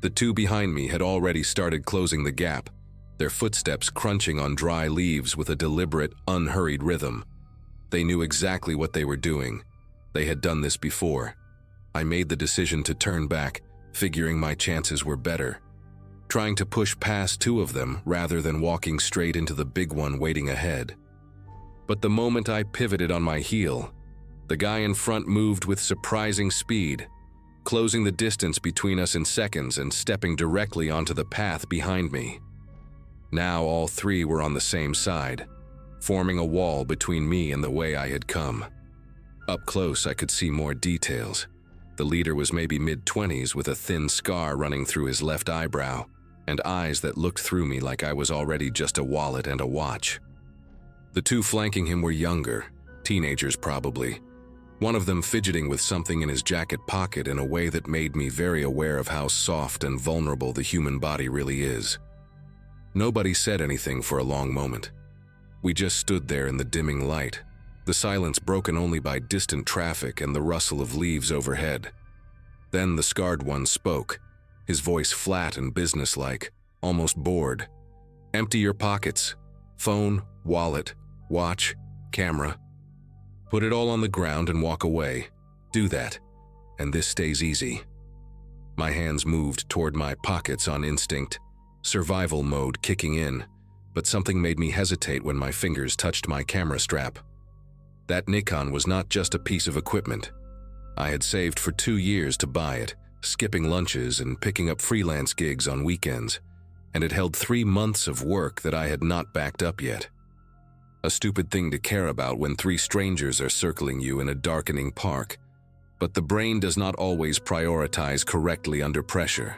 The 2 behind me had already started closing the gap, their footsteps crunching on dry leaves with a deliberate, unhurried rhythm. They knew exactly what they were doing. They had done this before. I made the decision to turn back, figuring my chances were better, trying to push past 2 of them rather than walking straight into the big one waiting ahead. But the moment I pivoted on my heel, the guy in front moved with surprising speed, closing the distance between us in seconds and stepping directly onto the path behind me. Now all 3 were on the same side, forming a wall between me and the way I had come. Up close, I could see more details. The leader was maybe mid-20s with a thin scar running through his left eyebrow, and eyes that looked through me like I was already just a wallet and a watch. The 2 flanking him were younger, teenagers probably, one of them fidgeting with something in his jacket pocket in a way that made me very aware of how soft and vulnerable the human body really is. Nobody said anything for a long moment. We just stood there in the dimming light, the silence broken only by distant traffic and the rustle of leaves overhead. Then the scarred one spoke, his voice flat and businesslike, almost bored. "Empty your pockets. Phone, wallet, watch, camera. Put it all on the ground and walk away. Do that, and this stays easy." My hands moved toward my pockets on instinct, survival mode kicking in, but something made me hesitate when my fingers touched my camera strap. That Nikon was not just a piece of equipment. I had saved for 2 years to buy it, skipping lunches and picking up freelance gigs on weekends, and it held 3 months of work that I had not backed up yet. A stupid thing to care about when 3 strangers are circling you in a darkening park, but the brain does not always prioritize correctly under pressure.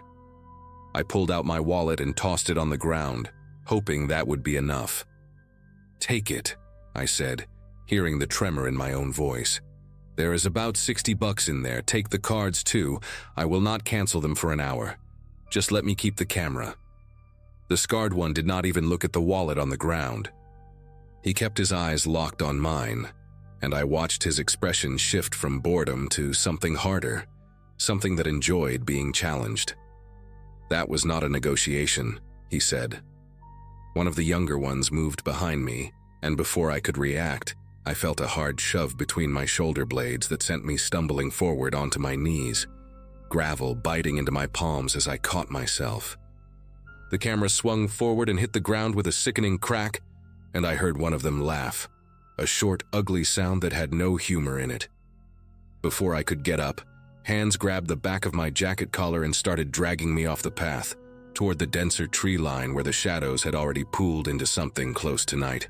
I pulled out my wallet and tossed it on the ground, hoping that would be enough. "Take it," I said, hearing the tremor in my own voice. "There is about $60 in there. Take the cards too. I will not cancel them for an hour. Just let me keep the camera." The scarred one did not even look at the wallet on the ground. He kept his eyes locked on mine, and I watched his expression shift from boredom to something harder, something that enjoyed being challenged. "That was not a negotiation," he said. One of the younger ones moved behind me, and before I could react, I felt a hard shove between my shoulder blades that sent me stumbling forward onto my knees, gravel biting into my palms as I caught myself. The camera swung forward and hit the ground with a sickening crack, and I heard one of them laugh, a short, ugly sound that had no humor in it. Before I could get up, hands grabbed the back of my jacket collar and started dragging me off the path, toward the denser tree line where the shadows had already pooled into something close to night.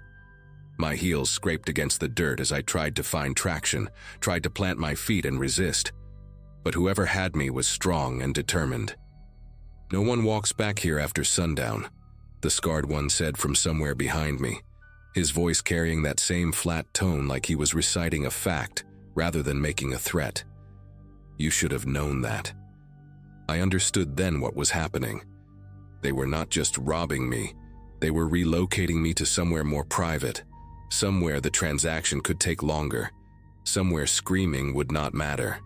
My heels scraped against the dirt as I tried to find traction, tried to plant my feet and resist. But whoever had me was strong and determined. "No one walks back here after sundown," the scarred one said from somewhere behind me, his voice carrying that same flat tone like he was reciting a fact rather than making a threat. You should have known that. I understood then what was happening. They were not just robbing me, they were relocating me to somewhere more private, somewhere the transaction could take longer, somewhere screaming would not matter.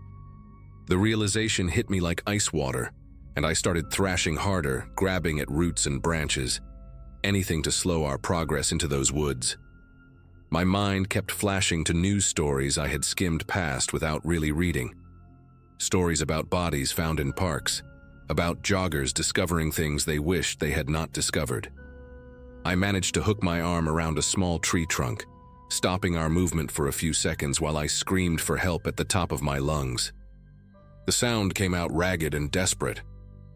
The realization hit me like ice water, and I started thrashing harder, grabbing at roots and branches, anything to slow our progress into those woods. My mind kept flashing to news stories I had skimmed past without really reading. Stories about bodies found in parks, about joggers discovering things they wished they had not discovered. I managed to hook my arm around a small tree trunk, stopping our movement for a few seconds while I screamed for help at the top of my lungs. The sound came out ragged and desperate.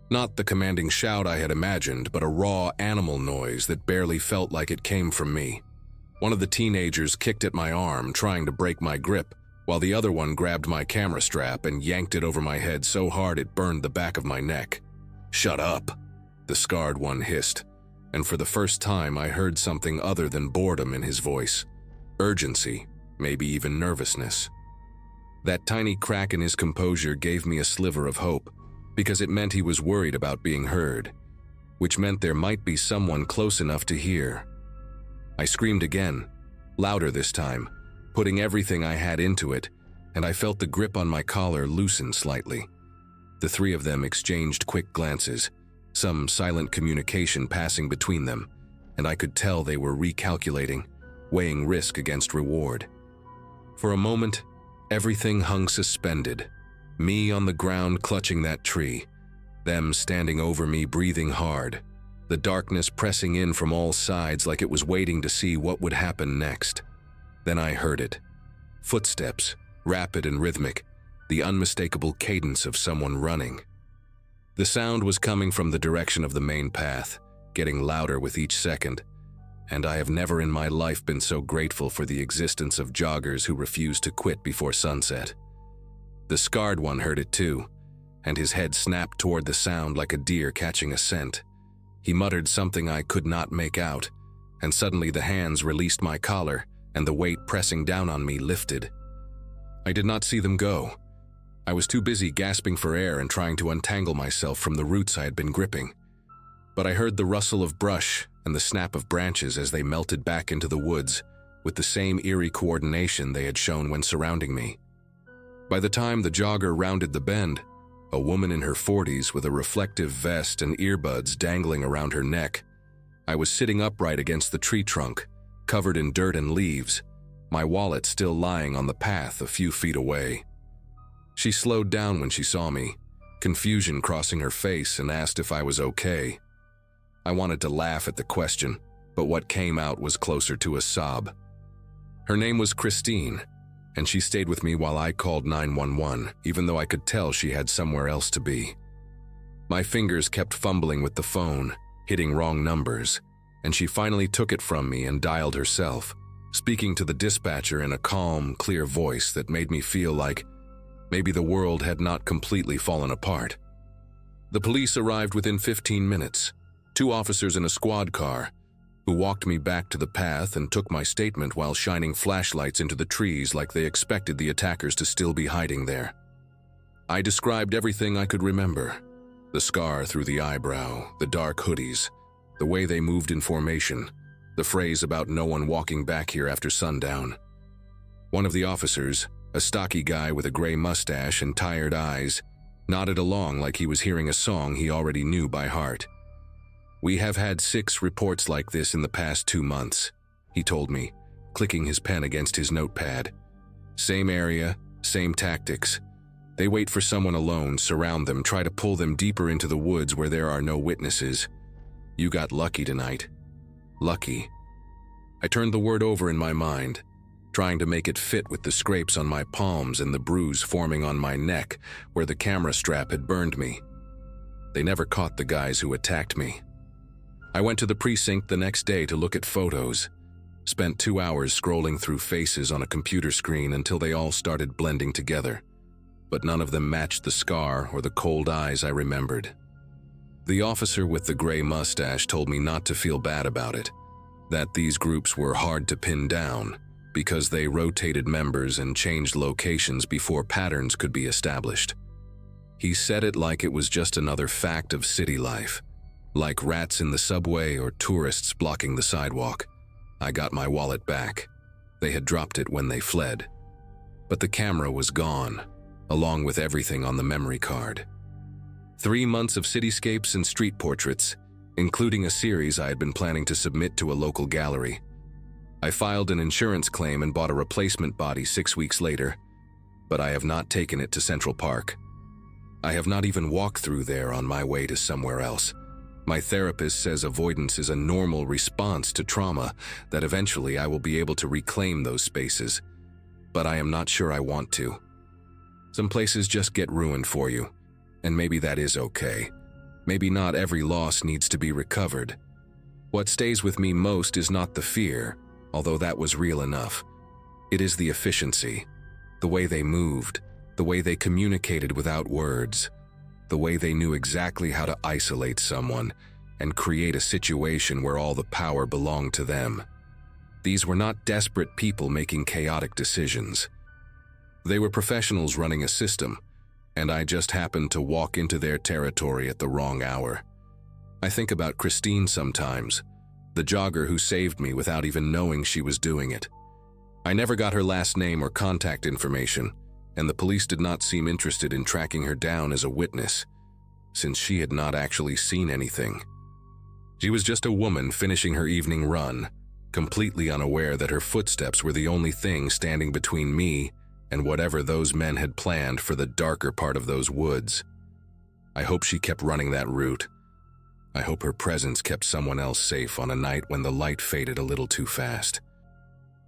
Not the commanding shout I had imagined, but a raw animal noise that barely felt like it came from me. One of the teenagers kicked at my arm, trying to break my grip, while the other one grabbed my camera strap and yanked it over my head so hard it burned the back of my neck. "Shut up," the scarred one hissed, and for the first time I heard something other than boredom in his voice. Urgency, maybe even nervousness. That tiny crack in his composure gave me a sliver of hope, because it meant he was worried about being heard, which meant there might be someone close enough to hear. I screamed again, louder this time, putting everything I had into it, and I felt the grip on my collar loosen slightly. The 3 of them exchanged quick glances, some silent communication passing between them, and I could tell they were recalculating, weighing risk against reward. For a moment, everything hung suspended. Me on the ground clutching that tree, them standing over me breathing hard, the darkness pressing in from all sides like it was waiting to see what would happen next. Then I heard it. Footsteps, rapid and rhythmic, the unmistakable cadence of someone running. The sound was coming from the direction of the main path, getting louder with each second, and I have never in my life been so grateful for the existence of joggers who refuse to quit before sunset. The scarred one heard it too, and his head snapped toward the sound like a deer catching a scent. He muttered something I could not make out, and suddenly the hands released my collar, and the weight pressing down on me lifted. I did not see them go. I was too busy gasping for air and trying to untangle myself from the roots I had been gripping. But I heard the rustle of brush and the snap of branches as they melted back into the woods with the same eerie coordination they had shown when surrounding me. By the time the jogger rounded the bend, a woman in her 40s with a reflective vest and earbuds dangling around her neck, I was sitting upright against the tree trunk, covered in dirt and leaves, my wallet still lying on the path a few feet away. She slowed down when she saw me, confusion crossing her face, and asked if I was okay. I wanted to laugh at the question, but what came out was closer to a sob. Her name was Christine, and she stayed with me while I called 911, even though I could tell she had somewhere else to be. My fingers kept fumbling with the phone, hitting wrong numbers, and she finally took it from me and dialed herself, speaking to the dispatcher in a calm, clear voice that made me feel like maybe the world had not completely fallen apart. The police arrived within 15 minutes, 2 officers in a squad car, who walked me back to the path and took my statement while shining flashlights into the trees like they expected the attackers to still be hiding there. I described everything I could remember: the scar through the eyebrow, the dark hoodies, the way they moved in formation, the phrase about no one walking back here after sundown. One of the officers, a stocky guy with a gray mustache and tired eyes, nodded along like he was hearing a song he already knew by heart. "We have had 6 reports like this in the past 2 months, he told me, clicking his pen against his notepad. "Same area, same tactics. They wait for someone alone, surround them, try to pull them deeper into the woods where there are no witnesses. You got lucky tonight." Lucky. I turned the word over in my mind, trying to make it fit with the scrapes on my palms and the bruise forming on my neck where the camera strap had burned me. They never caught the guys who attacked me. I went to the precinct the next day to look at photos, spent 2 hours scrolling through faces on a computer screen until they all started blending together, but none of them matched the scar or the cold eyes I remembered. The officer with the gray mustache told me not to feel bad about it, that these groups were hard to pin down because they rotated members and changed locations before patterns could be established. He said it like it was just another fact of city life, like rats in the subway or tourists blocking the sidewalk. I got my wallet back. They had dropped it when they fled. But the camera was gone, along with everything on the memory card. 3 months of cityscapes and street portraits, including a series I had been planning to submit to a local gallery. I filed an insurance claim and bought a replacement body 6 weeks later, but I have not taken it to Central Park. I have not even walked through there on my way to somewhere else. My therapist says avoidance is a normal response to trauma, that eventually I will be able to reclaim those spaces, but I am not sure I want to. Some places just get ruined for you, and maybe that is okay. Maybe not every loss needs to be recovered. What stays with me most is not the fear, although that was real enough. It is the efficiency, the way they moved, the way they communicated without words, the way they knew exactly how to isolate someone and create a situation where all the power belonged to them. These were not desperate people making chaotic decisions. They were professionals running a system, and I just happened to walk into their territory at the wrong hour. I think about Christine sometimes, the jogger who saved me without even knowing she was doing it. I never got her last name or contact information, and the police did not seem interested in tracking her down as a witness, since she had not actually seen anything. She was just a woman finishing her evening run, completely unaware that her footsteps were the only thing standing between me and whatever those men had planned for the darker part of those woods. I hope she kept running that route. I hope her presence kept someone else safe on a night when the light faded a little too fast.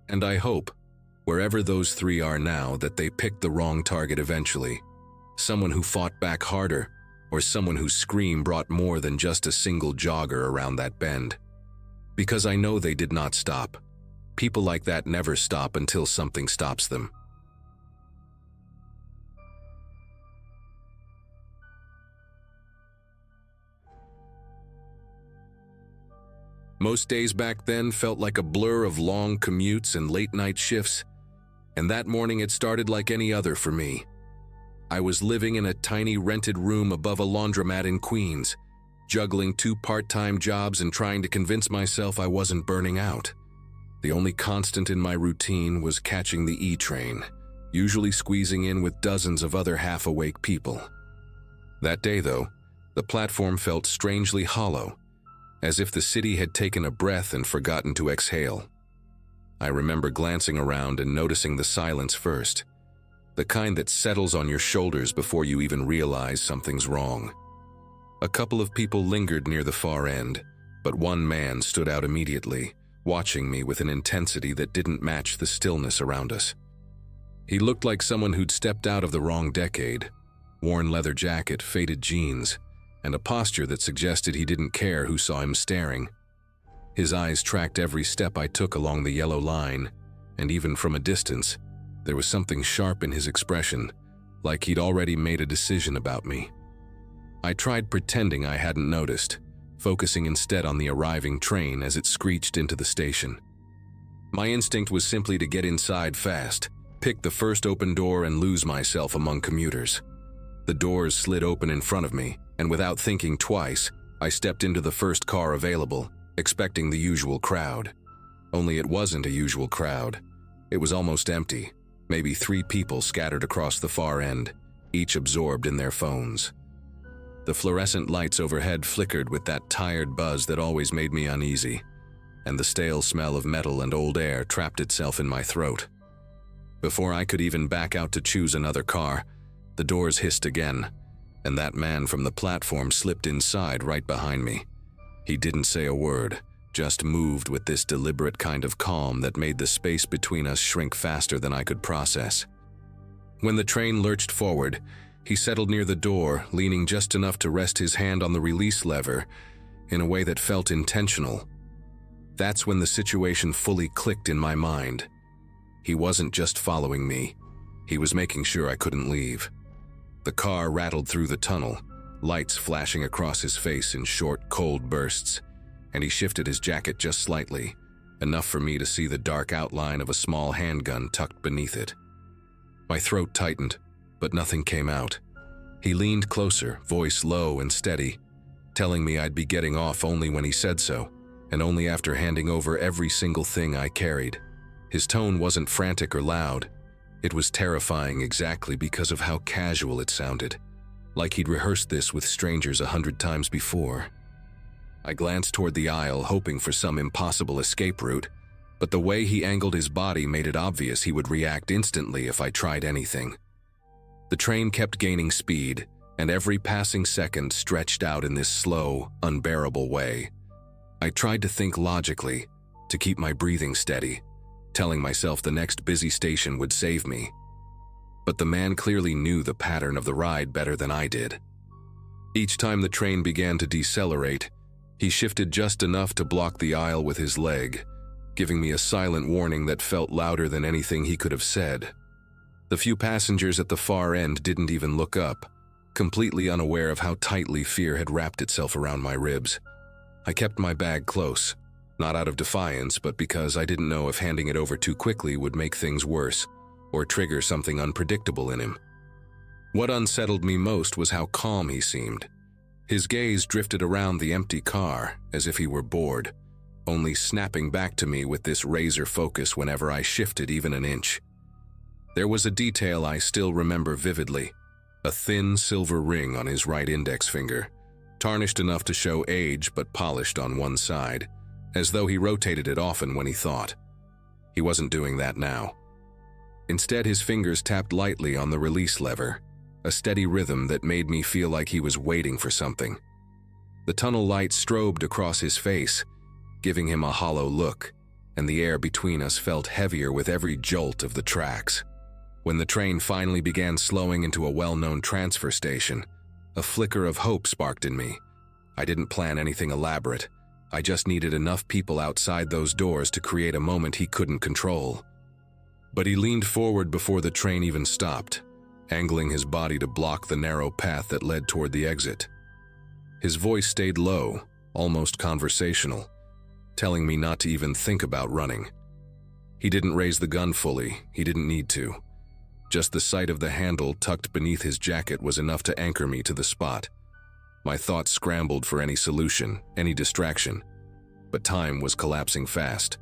And I hope, wherever those 3 are now, that they picked the wrong target eventually. Someone who fought back harder, or someone whose scream brought more than just a single jogger around that bend. Because I know they did not stop. People like that never stop until something stops them. Most days back then felt like a blur of long commutes and late-night shifts, and that morning it started like any other for me. I was living in a tiny rented room above a laundromat in Queens, juggling 2 part-time jobs and trying to convince myself I wasn't burning out. The only constant in my routine was catching the E train, usually squeezing in with dozens of other half-awake people. That day, though, the platform felt strangely hollow, as if the city had taken a breath and forgotten to exhale. I remember glancing around and noticing the silence first, the kind that settles on your shoulders before you even realize something's wrong. A couple of people lingered near the far end, but one man stood out immediately, watching me with an intensity that didn't match the stillness around us. He looked like someone who'd stepped out of the wrong decade, worn leather jacket, faded jeans, and a posture that suggested he didn't care who saw him staring. His eyes tracked every step I took along the yellow line, and even from a distance, there was something sharp in his expression, like he'd already made a decision about me. I tried pretending I hadn't noticed, focusing instead on the arriving train as it screeched into the station. My instinct was simply to get inside fast, pick the first open door and lose myself among commuters. The doors slid open in front of me, and without thinking twice, I stepped into the first car available, expecting the usual crowd. Only it wasn't a usual crowd. It was almost empty, maybe 3 people scattered across the far end, each absorbed in their phones. The fluorescent lights overhead flickered with that tired buzz that always made me uneasy, and the stale smell of metal and old air trapped itself in my throat. Before I could even back out to choose another car, the doors hissed again, and that man from the platform slipped inside right behind me. He didn't say a word, just moved with this deliberate kind of calm that made the space between us shrink faster than I could process. When the train lurched forward, he settled near the door, leaning just enough to rest his hand on the release lever in a way that felt intentional. That's when the situation fully clicked in my mind. He wasn't just following me. He was making sure I couldn't leave. The car rattled through the tunnel, lights flashing across his face in short, cold bursts, and he shifted his jacket just slightly, enough for me to see the dark outline of a small handgun tucked beneath it. My throat tightened, but nothing came out. He leaned closer, voice low and steady, telling me I'd be getting off only when he said so, and only after handing over every single thing I carried. His tone wasn't frantic or loud. It was terrifying exactly because of how casual it sounded, like he'd rehearsed this with strangers 100 times before. I glanced toward the aisle, hoping for some impossible escape route, but the way he angled his body made it obvious he would react instantly if I tried anything. The train kept gaining speed, and every passing second stretched out in this slow, unbearable way. I tried to think logically, to keep my breathing steady, telling myself the next busy station would save me. But the man clearly knew the pattern of the ride better than I did. Each time the train began to decelerate, he shifted just enough to block the aisle with his leg, giving me a silent warning that felt louder than anything he could have said. The few passengers at the far end didn't even look up, completely unaware of how tightly fear had wrapped itself around my ribs. I kept my bag close, not out of defiance, but because I didn't know if handing it over too quickly would make things worse or trigger something unpredictable in him. What unsettled me most was how calm he seemed. His gaze drifted around the empty car as if he were bored, only snapping back to me with this razor focus whenever I shifted even an inch. There was a detail I still remember vividly, a thin silver ring on his right index finger, tarnished enough to show age but polished on one side, as though he rotated it often when he thought. He wasn't doing that now. Instead, his fingers tapped lightly on the release lever, a steady rhythm that made me feel like he was waiting for something. The tunnel light strobed across his face, giving him a hollow look, and the air between us felt heavier with every jolt of the tracks. When the train finally began slowing into a well-known transfer station, a flicker of hope sparked in me. I didn't plan anything elaborate. I just needed enough people outside those doors to create a moment he couldn't control. But he leaned forward before the train even stopped, angling his body to block the narrow path that led toward the exit. His voice stayed low, almost conversational, telling me not to even think about running. He didn't raise the gun fully, he didn't need to. Just the sight of the handle tucked beneath his jacket was enough to anchor me to the spot. My thoughts scrambled for any solution, any distraction. But time was collapsing fast,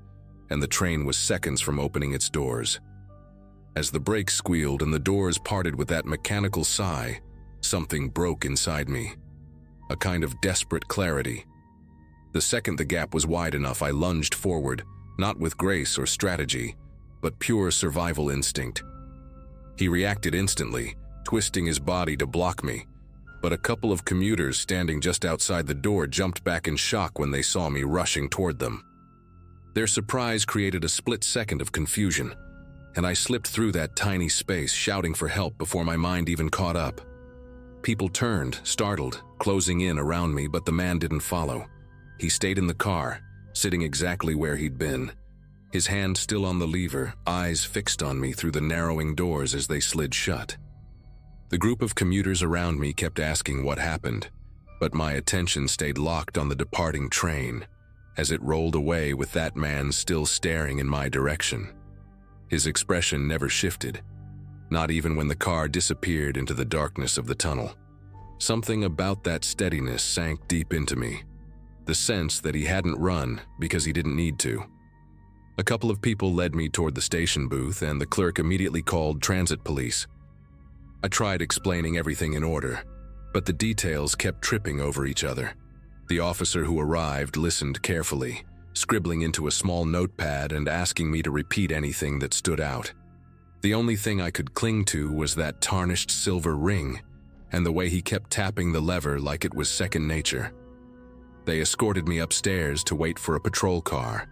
and the train was seconds from opening its doors. As the brakes squealed and the doors parted with that mechanical sigh, something broke inside me. A kind of desperate clarity. The second the gap was wide enough, I lunged forward, not with grace or strategy, but pure survival instinct. He reacted instantly, twisting his body to block me, but a couple of commuters standing just outside the door jumped back in shock when they saw me rushing toward them. Their surprise created a split second of confusion, and I slipped through that tiny space, shouting for help before my mind even caught up. People turned, startled, closing in around me, but the man didn't follow. He stayed in the car, sitting exactly where he'd been, his hand still on the lever, eyes fixed on me through the narrowing doors as they slid shut. The group of commuters around me kept asking what happened, but my attention stayed locked on the departing train as it rolled away with that man still staring in my direction. His expression never shifted, not even when the car disappeared into the darkness of the tunnel. Something about that steadiness sank deep into me, the sense that he hadn't run because he didn't need to. A couple of people led me toward the station booth, and the clerk immediately called transit police. I tried explaining everything in order, but the details kept tripping over each other. The officer who arrived listened carefully, scribbling into a small notepad and asking me to repeat anything that stood out. The only thing I could cling to was that tarnished silver ring, and the way he kept tapping the lever like it was second nature. They escorted me upstairs to wait for a patrol car,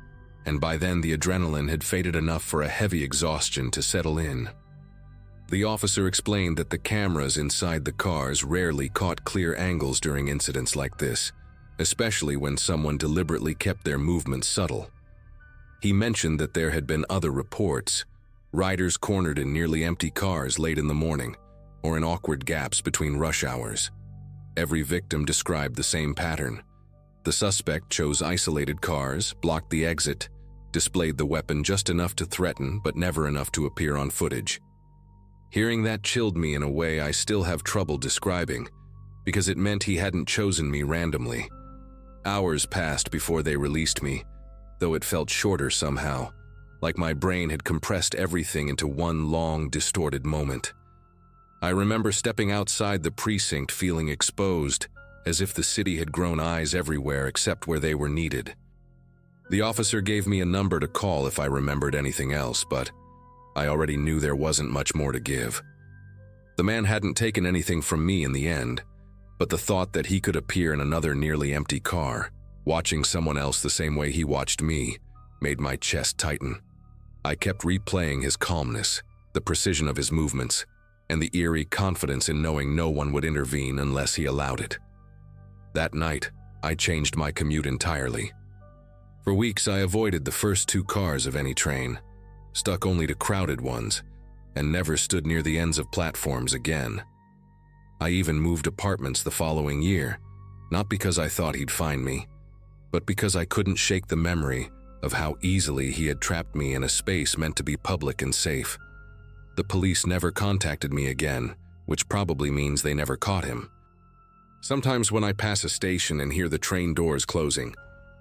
and by then the adrenaline had faded enough for a heavy exhaustion to settle in. The officer explained that the cameras inside the cars rarely caught clear angles during incidents like this, especially when someone deliberately kept their movements subtle. He mentioned that there had been other reports, riders cornered in nearly empty cars late in the morning, or in awkward gaps between rush hours. Every victim described the same pattern. The suspect chose isolated cars, blocked the exit, displayed the weapon just enough to threaten but never enough to appear on footage. Hearing that chilled me in a way I still have trouble describing, because it meant he hadn't chosen me randomly. Hours passed before they released me, though it felt shorter somehow, like my brain had compressed everything into one long, distorted moment. I remember stepping outside the precinct feeling exposed, as if the city had grown eyes everywhere except where they were needed. The officer gave me a number to call if I remembered anything else, but I already knew there wasn't much more to give. The man hadn't taken anything from me in the end, but the thought that he could appear in another nearly empty car, watching someone else the same way he watched me, made my chest tighten. I kept replaying his calmness, the precision of his movements, and the eerie confidence in knowing no one would intervene unless he allowed it. That night, I changed my commute entirely. For weeks, I avoided the first two cars of any train, stuck only to crowded ones, and never stood near the ends of platforms again. I even moved apartments the following year, not because I thought he'd find me, but because I couldn't shake the memory of how easily he had trapped me in a space meant to be public and safe. The police never contacted me again, which probably means they never caught him. Sometimes when I pass a station and hear the train doors closing,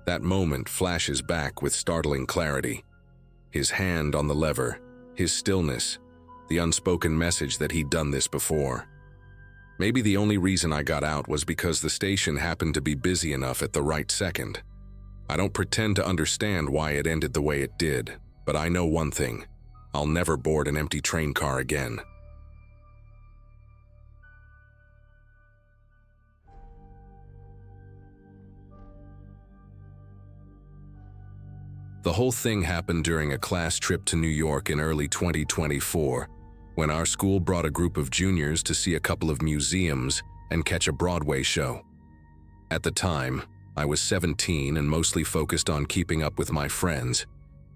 that moment flashes back with startling clarity. His hand on the lever, his stillness, the unspoken message that he'd done this before. Maybe the only reason I got out was because the station happened to be busy enough at the right second. I don't pretend to understand why it ended the way it did, but I know one thing: I'll never board an empty train car again. The whole thing happened during a class trip to New York in early 2024, when our school brought a group of juniors to see a couple of museums and catch a Broadway show. At the time, I was 17 and mostly focused on keeping up with my friends,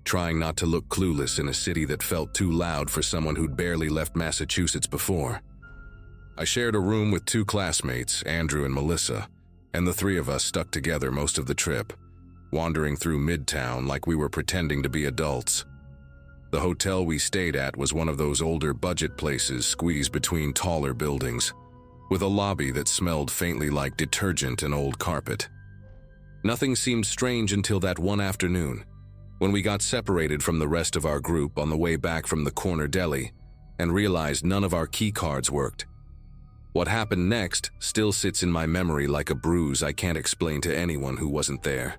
trying not to look clueless in a city that felt too loud for someone who'd barely left Massachusetts before. I shared a room with two classmates, Andrew and Melissa, and the three of us stuck together most of the trip, wandering through Midtown like we were pretending to be adults. The hotel we stayed at was one of those older budget places squeezed between taller buildings. with a lobby that smelled faintly like detergent and old carpet. Nothing seemed strange until that one afternoon, when we got separated from the rest of our group on the way back from the corner deli and realized none of our key cards worked. What happened next still sits in my memory like a bruise I can't explain to anyone who wasn't there.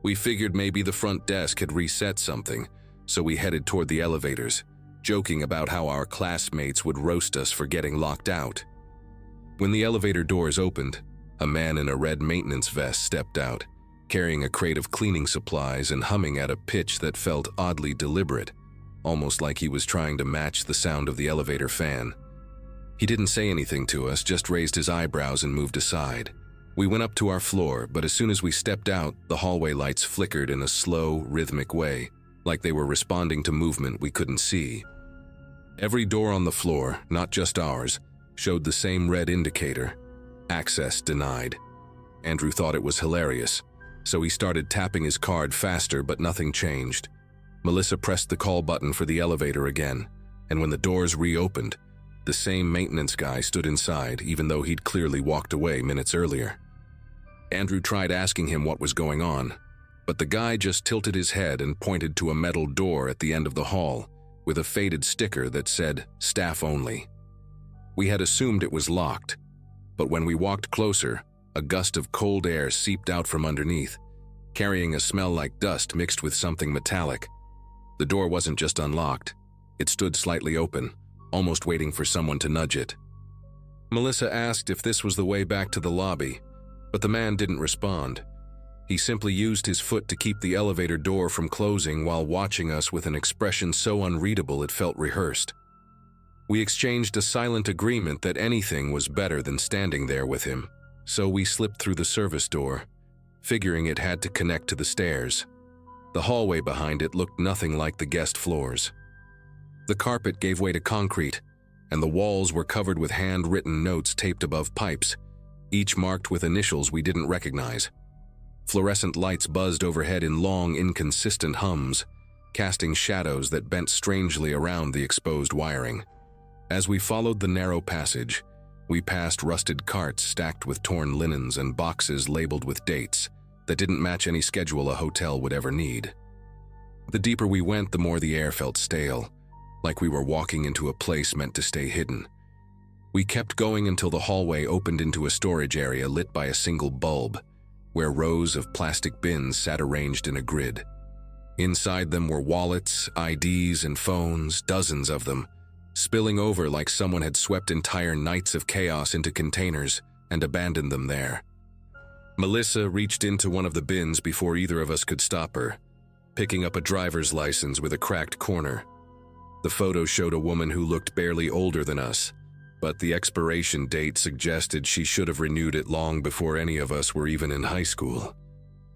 We figured maybe the front desk had reset something, so we headed toward the elevators, joking about how our classmates would roast us for getting locked out. When the elevator doors opened, a man in a red maintenance vest stepped out, carrying a crate of cleaning supplies and humming at a pitch that felt oddly deliberate, almost like he was trying to match the sound of the elevator fan. He didn't say anything to us, just raised his eyebrows and moved aside. We went up to our floor, but as soon as we stepped out, the hallway lights flickered in a slow, rhythmic way, like they were responding to movement we couldn't see. Every door on the floor, not just ours, showed the same red indicator: access denied. Andrew thought it was hilarious, so he started tapping his card faster, but nothing changed. Melissa pressed the call button for the elevator again, and when the doors reopened, the same maintenance guy stood inside, even though he'd clearly walked away minutes earlier. Andrew tried asking him what was going on, but the guy just tilted his head and pointed to a metal door at the end of the hall with a faded sticker that said, "Staff only." We had assumed it was locked, but when we walked closer, a gust of cold air seeped out from underneath, carrying a smell like dust mixed with something metallic. The door wasn't just unlocked, it stood slightly open, almost waiting for someone to nudge it. Melissa asked if this was the way back to the lobby, but the man didn't respond. He simply used his foot to keep the elevator door from closing while watching us with an expression so unreadable it felt rehearsed. We exchanged a silent agreement that anything was better than standing there with him, so we slipped through the service door, figuring it had to connect to the stairs. The hallway behind it looked nothing like the guest floors. The carpet gave way to concrete, and the walls were covered with handwritten notes taped above pipes, each marked with initials we didn't recognize. Fluorescent lights buzzed overhead in long, inconsistent hums, casting shadows that bent strangely around the exposed wiring. As we followed the narrow passage, we passed rusted carts stacked with torn linens and boxes labeled with dates that didn't match any schedule a hotel would ever need. The deeper we went, the more the air felt stale, like we were walking into a place meant to stay hidden. We kept going until the hallway opened into a storage area lit by a single bulb, where rows of plastic bins sat arranged in a grid. Inside them were wallets, IDs, and phones, dozens of them, spilling over like someone had swept entire nights of chaos into containers and abandoned them there. Melissa reached into one of the bins before either of us could stop her, picking up a driver's license with a cracked corner. The photo showed a woman who looked barely older than us, but the expiration date suggested she should have renewed it long before any of us were even in high school.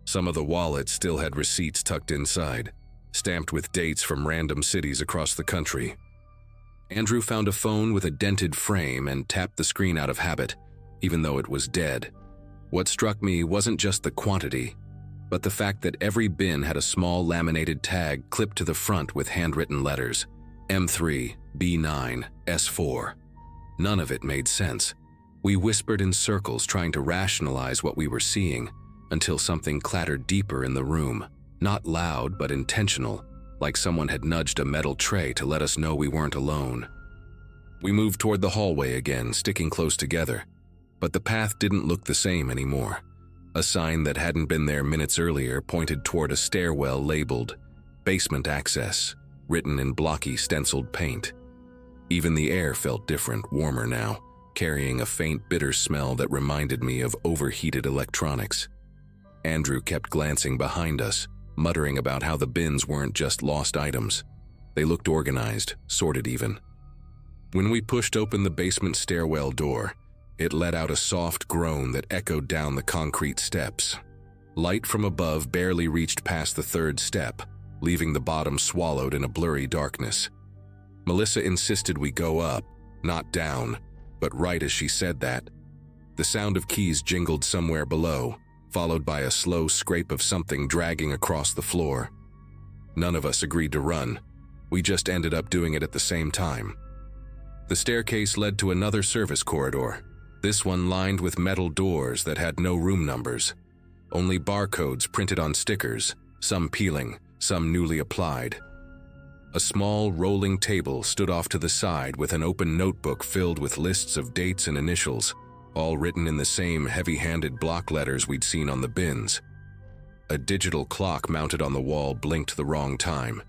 Some of the wallets still had receipts tucked inside, stamped with dates from random cities across the country. Andrew found a phone with a dented frame and tapped the screen out of habit, even though it was dead. What struck me wasn't just the quantity, but the fact that every bin had a small laminated tag clipped to the front with handwritten letters: M3, B9, S4. None of it made sense. We whispered in circles trying to rationalize what we were seeing until something clattered deeper in the room, not loud but intentional, like someone had nudged a metal tray to let us know we weren't alone. We moved toward the hallway again, sticking close together, but the path didn't look the same anymore. A sign that hadn't been there minutes earlier pointed toward a stairwell labeled "Basement Access," written in blocky stenciled paint. Even the air felt different, warmer now, carrying a faint bitter smell that reminded me of overheated electronics. Andrew kept glancing behind us, muttering about how the bins weren't just lost items. They looked organized, sorted even. When we pushed open the basement stairwell door, it let out a soft groan that echoed down the concrete steps. Light from above barely reached past the third step, leaving the bottom swallowed in a blurry darkness. Melissa insisted we go up, not down, but right as she said that, the sound of keys jingled somewhere below, followed by a slow scrape of something dragging across the floor. None of us agreed to run. We just ended up doing it at the same time. The staircase led to another service corridor, This one lined with metal doors that had no room numbers, only barcodes printed on stickers, some peeling, some newly applied. A small, rolling table stood off to the side with an open notebook filled with lists of dates and initials, all written in the same heavy-handed block letters we'd seen on the bins. A digital clock mounted on the wall blinked the wrong time,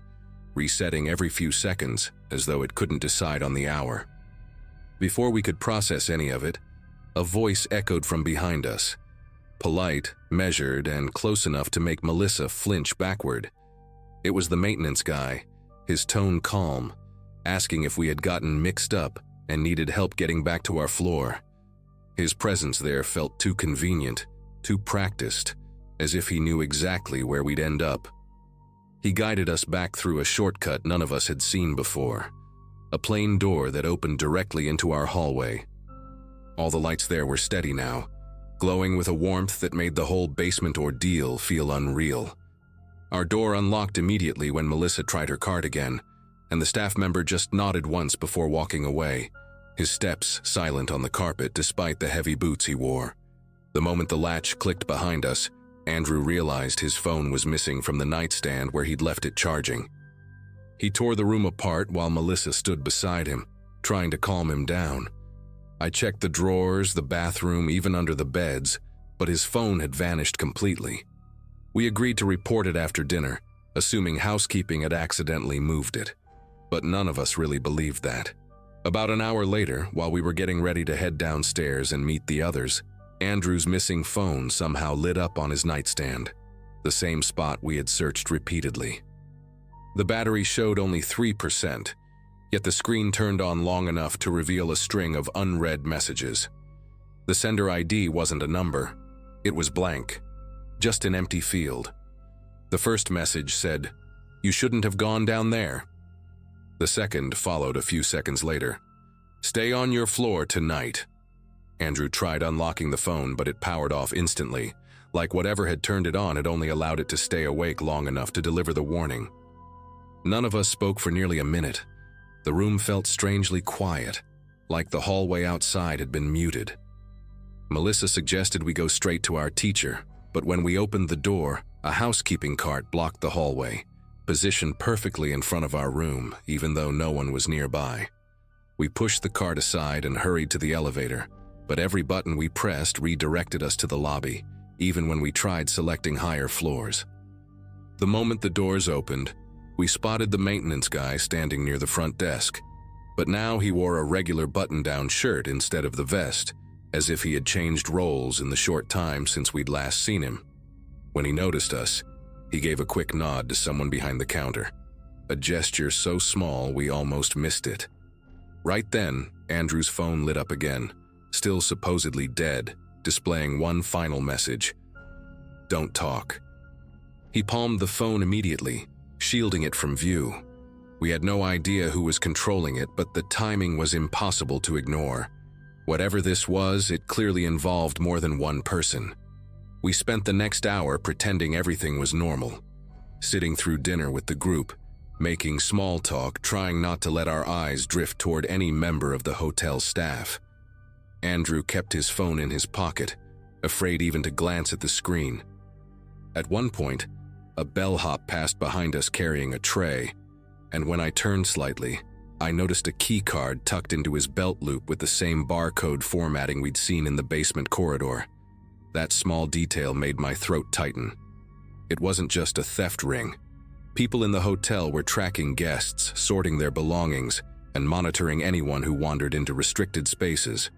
resetting every few seconds as though it couldn't decide on the hour. Before we could process any of it, a voice echoed from behind us, polite, measured, and close enough to make Melissa flinch backward. It was the maintenance guy, his tone calm, asking if we had gotten mixed up and needed help getting back to our floor. His presence there felt too convenient, too practiced, as if he knew exactly where we'd end up. He guided us back through a shortcut none of us had seen before, a plain door that opened directly into our hallway. All the lights there were steady now, glowing with a warmth that made the whole basement ordeal feel unreal. Our door unlocked immediately when Melissa tried her card again, and the staff member just nodded once before walking away, his steps silent on the carpet despite the heavy boots he wore. The moment the latch clicked behind us, Andrew realized his phone was missing from the nightstand where he'd left it charging. He tore the room apart while Melissa stood beside him, trying to calm him down. I checked the drawers, the bathroom, even under the beds, but his phone had vanished completely. We agreed to report it after dinner, assuming housekeeping had accidentally moved it. But none of us really believed that. About an hour later, while we were getting ready to head downstairs and meet the others, Andrew's missing phone somehow lit up on his nightstand, the same spot we had searched repeatedly. The battery showed only 3%, yet the screen turned on long enough to reveal a string of unread messages. The sender ID wasn't a number, it was blank, just an empty field. The first message said, "You shouldn't have gone down there." The second followed a few seconds later. "Stay on your floor tonight." Andrew tried unlocking the phone, but it powered off instantly, like whatever had turned it on had only allowed it to stay awake long enough to deliver the warning. None of us spoke for nearly a minute. The room felt strangely quiet, like the hallway outside had been muted. Melissa suggested we go straight to our teacher, but when we opened the door, a housekeeping cart blocked the hallway, positioned perfectly in front of our room, even though no one was nearby. We pushed the cart aside and hurried to the elevator, but every button we pressed redirected us to the lobby, even when we tried selecting higher floors. The moment the doors opened, we spotted the maintenance guy standing near the front desk, but now he wore a regular button-down shirt instead of the vest, as if he had changed roles in the short time since we'd last seen him. When he noticed us, he gave a quick nod to someone behind the counter, a gesture so small we almost missed it. Right then, Andrew's phone lit up again, still supposedly dead, displaying one final message: "Don't talk." He palmed the phone immediately, shielding it from view. We had no idea who was controlling it, but the timing was impossible to ignore. Whatever this was, it clearly involved more than one person. We spent the next hour pretending everything was normal, sitting through dinner with the group, making small talk, trying not to let our eyes drift toward any member of the hotel staff. Andrew kept his phone in his pocket, afraid even to glance at the screen. At one point, a bellhop passed behind us carrying a tray, and when I turned slightly, I noticed a key card tucked into his belt loop with the same barcode formatting we'd seen in the basement corridor. That small detail made my throat tighten. It wasn't just a theft ring. People in the hotel were tracking guests, sorting their belongings, and monitoring anyone who wandered into restricted spaces.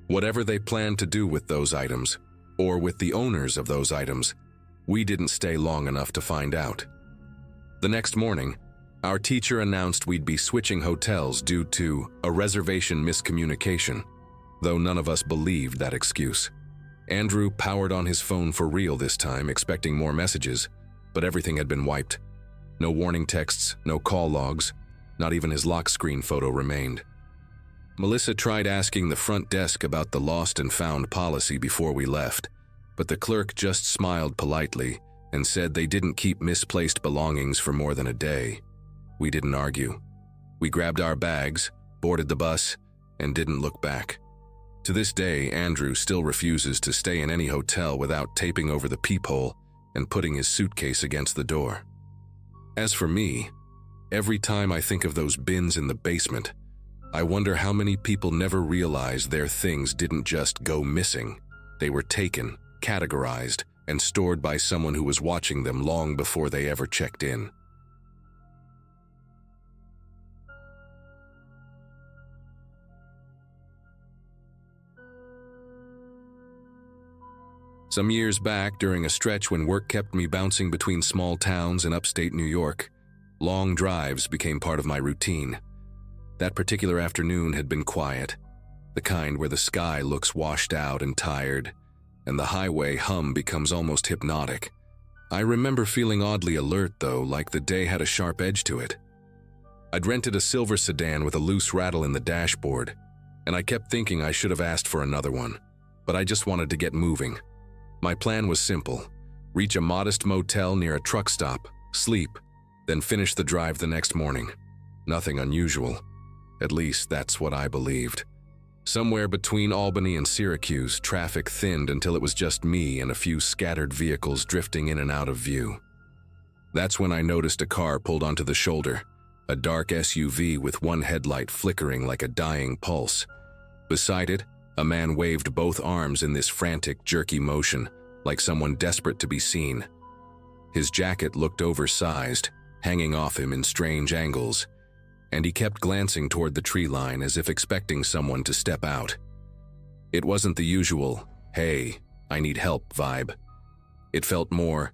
Whatever they planned to do with those items, or with the owners of those items, we didn't stay long enough to find out. The next morning, our teacher announced we'd be switching hotels due to a reservation miscommunication, though none of us believed that excuse. Andrew powered on his phone for real this time, expecting more messages, but everything had been wiped. No warning texts, no call logs, not even his lock screen photo remained. Melissa tried asking the front desk about the lost and found policy before we left, but the clerk just smiled politely and said they didn't keep misplaced belongings for more than a day. We didn't argue. We grabbed our bags, boarded the bus, and didn't look back. To this day, Andrew still refuses to stay in any hotel without taping over the peephole and putting his suitcase against the door. As for me, every time I think of those bins in the basement, I wonder how many people never realize their things didn't just go missing. They were taken, categorized, and stored by someone who was watching them long before they ever checked in. Some years back, during a stretch when work kept me bouncing between small towns in upstate New York, long drives became part of my routine. That particular afternoon had been quiet, the kind where the sky looks washed out and tired, and the highway hum becomes almost hypnotic. I remember feeling oddly alert, though, like the day had a sharp edge to it. I'd rented a silver sedan with a loose rattle in the dashboard, and I kept thinking I should have asked for another one, but I just wanted to get moving. My plan was simple: reach a modest motel near a truck stop, sleep, then finish the drive the next morning. Nothing unusual. At least that's what I believed. Somewhere between Albany and Syracuse, traffic thinned until it was just me and a few scattered vehicles drifting in and out of view. That's when I noticed a car pulled onto the shoulder, a dark SUV with one headlight flickering like a dying pulse. Beside it, a man waved both arms in this frantic, jerky motion, like someone desperate to be seen. His jacket looked oversized, hanging off him in strange angles, and he kept glancing toward the tree line as if expecting someone to step out. It wasn't the usual, "Hey, I need help" vibe. It felt more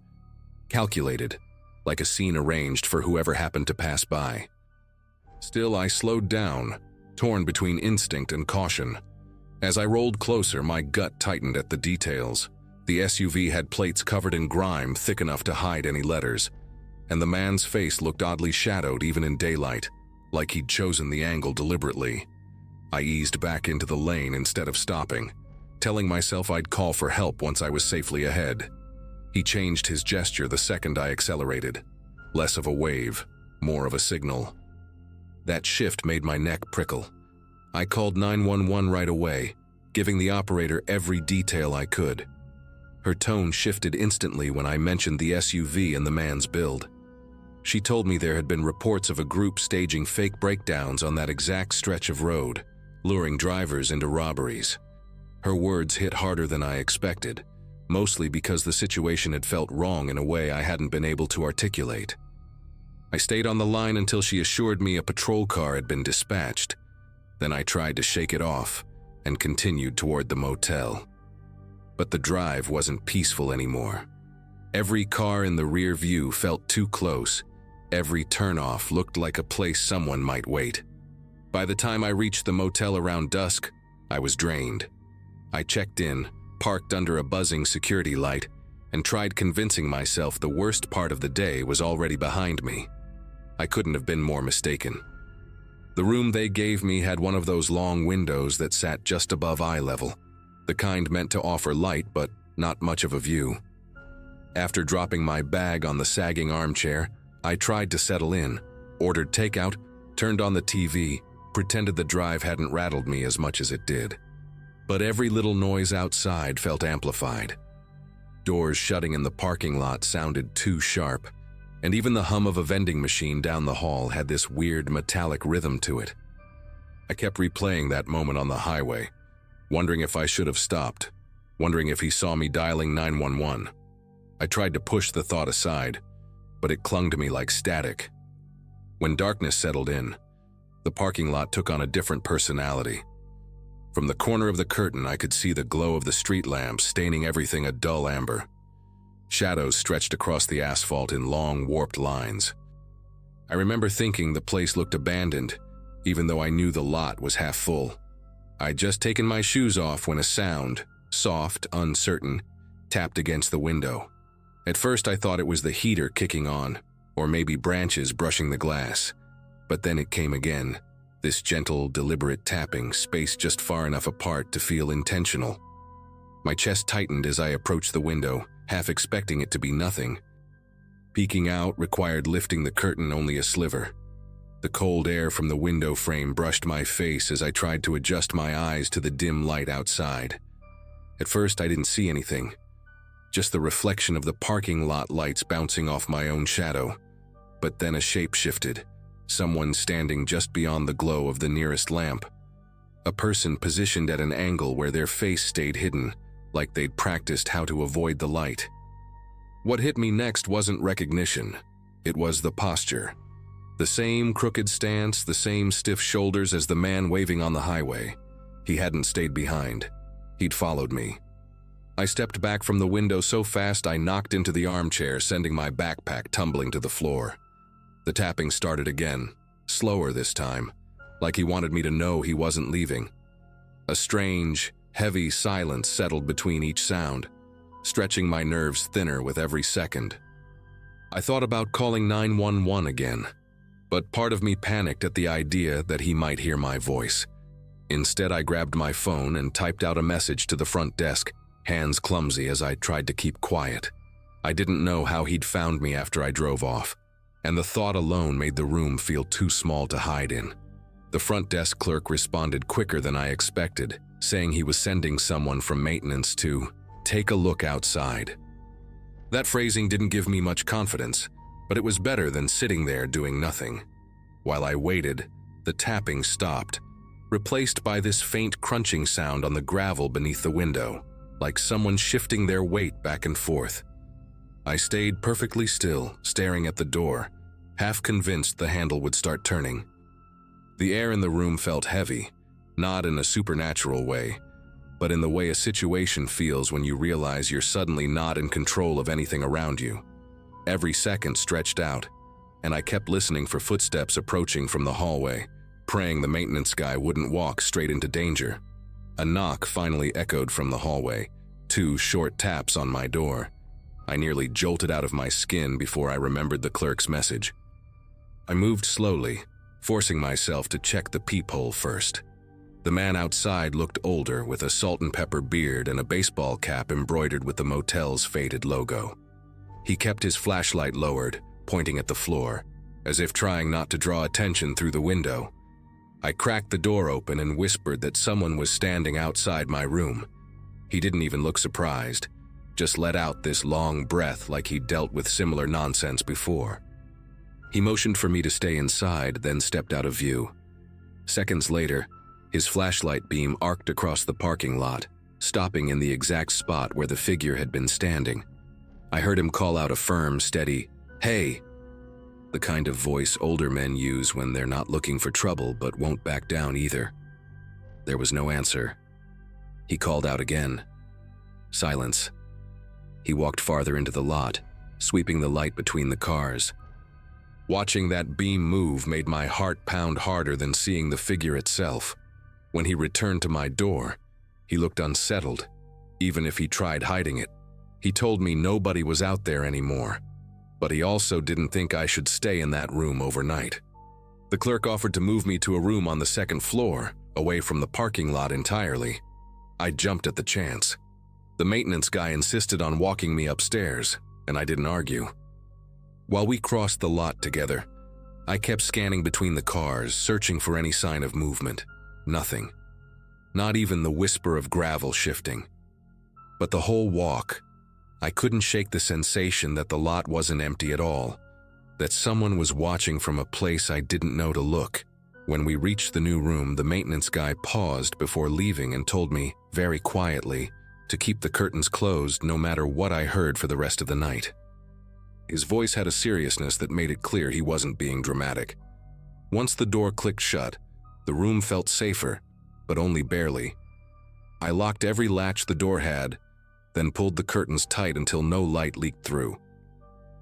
calculated, like a scene arranged for whoever happened to pass by. Still, I slowed down, torn between instinct and caution. As I rolled closer, my gut tightened at the details. The SUV had plates covered in grime thick enough to hide any letters, and the man's face looked oddly shadowed even in daylight, like he'd chosen the angle deliberately. I eased back into the lane instead of stopping, telling myself I'd call for help once I was safely ahead. He changed his gesture the second I accelerated. Less of a wave, more of a signal. That shift made my neck prickle. I called 911 right away, giving the operator every detail I could. Her tone shifted instantly when I mentioned the SUV and the man's build. She told me there had been reports of a group staging fake breakdowns on that exact stretch of road, luring drivers into robberies. Her words hit harder than I expected, mostly because the situation had felt wrong in a way I hadn't been able to articulate. I stayed on the line until she assured me a patrol car had been dispatched. Then I tried to shake it off and continued toward the motel. But the drive wasn't peaceful anymore. Every car in the rear view felt too close. Every turnoff looked like a place someone might wait. By the time I reached the motel around dusk, I was drained. I checked in, parked under a buzzing security light, and tried convincing myself the worst part of the day was already behind me. I couldn't have been more mistaken. The room they gave me had one of those long windows that sat just above eye level, the kind meant to offer light but not much of a view. After dropping my bag on the sagging armchair, I tried to settle in, ordered takeout, turned on the TV, pretended the drive hadn't rattled me as much as it did. But every little noise outside felt amplified. Doors shutting in the parking lot sounded too sharp, and even the hum of a vending machine down the hall had this weird metallic rhythm to it. I kept replaying that moment on the highway, wondering if I should have stopped, wondering if he saw me dialing 911. I tried to push the thought aside, but it clung to me like static. When darkness settled in, the parking lot took on a different personality. From the corner of the curtain, I could see the glow of the street lamps staining everything a dull amber. Shadows stretched across the asphalt in long, warped lines. I remember thinking the place looked abandoned, even though I knew the lot was half full. I'd just taken my shoes off when a sound, soft, uncertain, tapped against the window. At first I thought it was the heater kicking on, or maybe branches brushing the glass. But then it came again, this gentle, deliberate tapping, spaced just far enough apart to feel intentional. My chest tightened as I approached the window, half expecting it to be nothing. Peeking out required lifting the curtain only a sliver. The cold air from the window frame brushed my face as I tried to adjust my eyes to the dim light outside. At first, I didn't see anything, just the reflection of the parking lot lights bouncing off my own shadow. But then a shape shifted, someone standing just beyond the glow of the nearest lamp. A person positioned at an angle where their face stayed hidden, like they'd practiced how to avoid the light. What hit me next wasn't recognition, it was the posture. The same crooked stance, the same stiff shoulders as the man waving on the highway. He hadn't stayed behind. He'd followed me. I stepped back from the window so fast I knocked into the armchair, sending my backpack tumbling to the floor. The tapping started again, slower this time, like he wanted me to know he wasn't leaving. A strange, heavy silence settled between each sound, stretching my nerves thinner with every second. I thought about calling 911 again, but part of me panicked at the idea that he might hear my voice. Instead, I grabbed my phone and typed out a message to the front desk, hands clumsy as I tried to keep quiet. I didn't know how he'd found me after I drove off, and the thought alone made the room feel too small to hide in. The front desk clerk responded quicker than I expected, saying he was sending someone from maintenance to take a look outside. That phrasing didn't give me much confidence, but it was better than sitting there doing nothing. While I waited, the tapping stopped, replaced by this faint crunching sound on the gravel beneath the window, like someone shifting their weight back and forth. I stayed perfectly still, staring at the door, half convinced the handle would start turning. The air in the room felt heavy, not in a supernatural way, but in the way a situation feels when you realize you're suddenly not in control of anything around you. Every second stretched out, and I kept listening for footsteps approaching from the hallway, praying the maintenance guy wouldn't walk straight into danger. A knock finally echoed from the hallway, 2 short taps on my door. I nearly jolted out of my skin before I remembered the clerk's message. I moved slowly, forcing myself to check the peephole first. The man outside looked older, with a salt and pepper beard and a baseball cap embroidered with the motel's faded logo. He kept his flashlight lowered, pointing at the floor, as if trying not to draw attention through the window. I cracked the door open and whispered that someone was standing outside my room. He didn't even look surprised, just let out this long breath like he'd dealt with similar nonsense before. He motioned for me to stay inside, then stepped out of view. Seconds later, his flashlight beam arced across the parking lot, stopping in the exact spot where the figure had been standing. I heard him call out a firm, steady, "Hey!" The kind of voice older men use when they're not looking for trouble but won't back down either. There was no answer. He called out again. Silence. He walked farther into the lot, sweeping the light between the cars. Watching that beam move made my heart pound harder than seeing the figure itself. When he returned to my door, he looked unsettled, even if he tried hiding it. He told me nobody was out there anymore, but he also didn't think I should stay in that room overnight. The clerk offered to move me to a room on the 2nd floor, away from the parking lot entirely. I jumped at the chance. The maintenance guy insisted on walking me upstairs, and I didn't argue. While we crossed the lot together, I kept scanning between the cars, searching for any sign of movement. Nothing. Not even the whisper of gravel shifting. But the whole walk, I couldn't shake the sensation that the lot wasn't empty at all, that someone was watching from a place I didn't know to look. When we reached the new room, the maintenance guy paused before leaving and told me, very quietly, to keep the curtains closed no matter what I heard for the rest of the night. His voice had a seriousness that made it clear he wasn't being dramatic. Once the door clicked shut, the room felt safer, but only barely. I locked every latch the door had, then pulled the curtains tight until no light leaked through.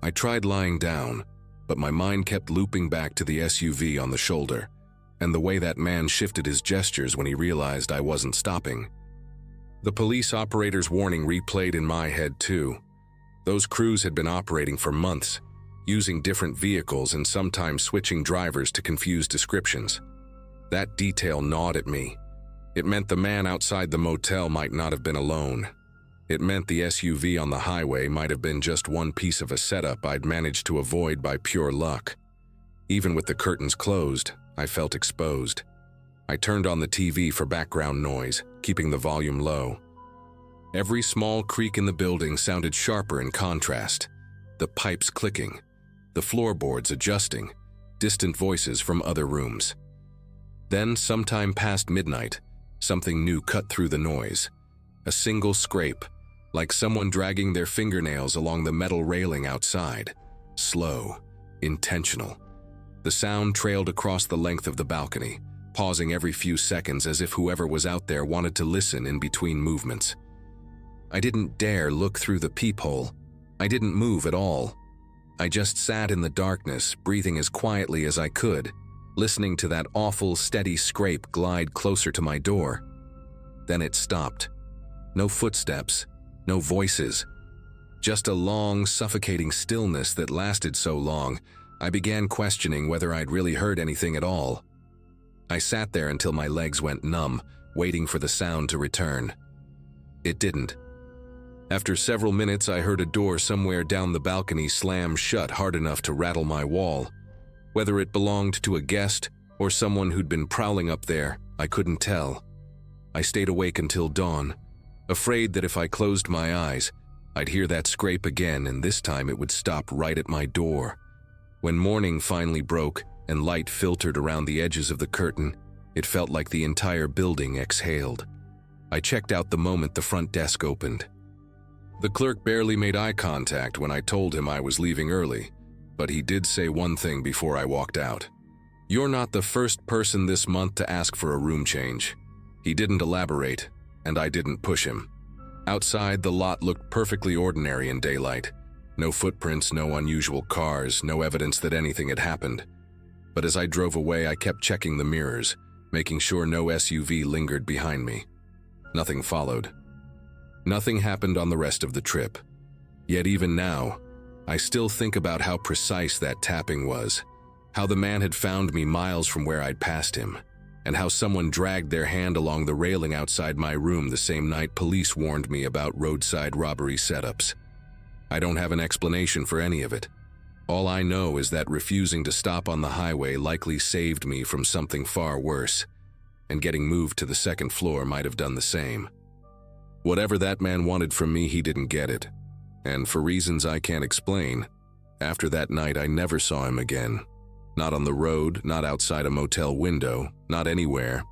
I tried lying down, but my mind kept looping back to the SUV on the shoulder, and the way that man shifted his gestures when he realized I wasn't stopping. The police operator's warning replayed in my head too. Those crews had been operating for months, using different vehicles and sometimes switching drivers to confuse descriptions. That detail gnawed at me. It meant the man outside the motel might not have been alone. It meant the SUV on the highway might have been just one piece of a setup I'd managed to avoid by pure luck. Even with the curtains closed, I felt exposed. I turned on the TV for background noise, keeping the volume low. Every small creak in the building sounded sharper in contrast. The pipes clicking, the floorboards adjusting, distant voices from other rooms. Then, sometime past midnight, something new cut through the noise. A single scrape, like someone dragging their fingernails along the metal railing outside. Slow, intentional. The sound trailed across the length of the balcony, pausing every few seconds as if whoever was out there wanted to listen in between movements. I didn't dare look through the peephole. I didn't move at all. I just sat in the darkness, breathing as quietly as I could, listening to that awful, steady scrape glide closer to my door. Then it stopped. No footsteps, no voices. Just a long, suffocating stillness that lasted so long, I began questioning whether I'd really heard anything at all. I sat there until my legs went numb, waiting for the sound to return. It didn't. After several minutes, I heard a door somewhere down the balcony slam shut hard enough to rattle my wall. Whether it belonged to a guest or someone who'd been prowling up there, I couldn't tell. I stayed awake until dawn, afraid that if I closed my eyes, I'd hear that scrape again, and this time it would stop right at my door. When morning finally broke and light filtered around the edges of the curtain, it felt like the entire building exhaled. I checked out the moment the front desk opened. The clerk barely made eye contact when I told him I was leaving early, but he did say one thing before I walked out. "You're not the first person this month to ask for a room change." He didn't elaborate, and I didn't push him. Outside, the lot looked perfectly ordinary in daylight. No footprints, no unusual cars, no evidence that anything had happened. But as I drove away, I kept checking the mirrors, making sure no SUV lingered behind me. Nothing followed. Nothing happened on the rest of the trip. Yet even now, I still think about how precise that tapping was, how the man had found me miles from where I'd passed him, and how someone dragged their hand along the railing outside my room the same night police warned me about roadside robbery setups. I don't have an explanation for any of it. All I know is that refusing to stop on the highway likely saved me from something far worse, and getting moved to the second floor might have done the same. Whatever that man wanted from me, he didn't get it. And for reasons I can't explain, after that night I never saw him again. Not on the road, not outside a motel window, not anywhere,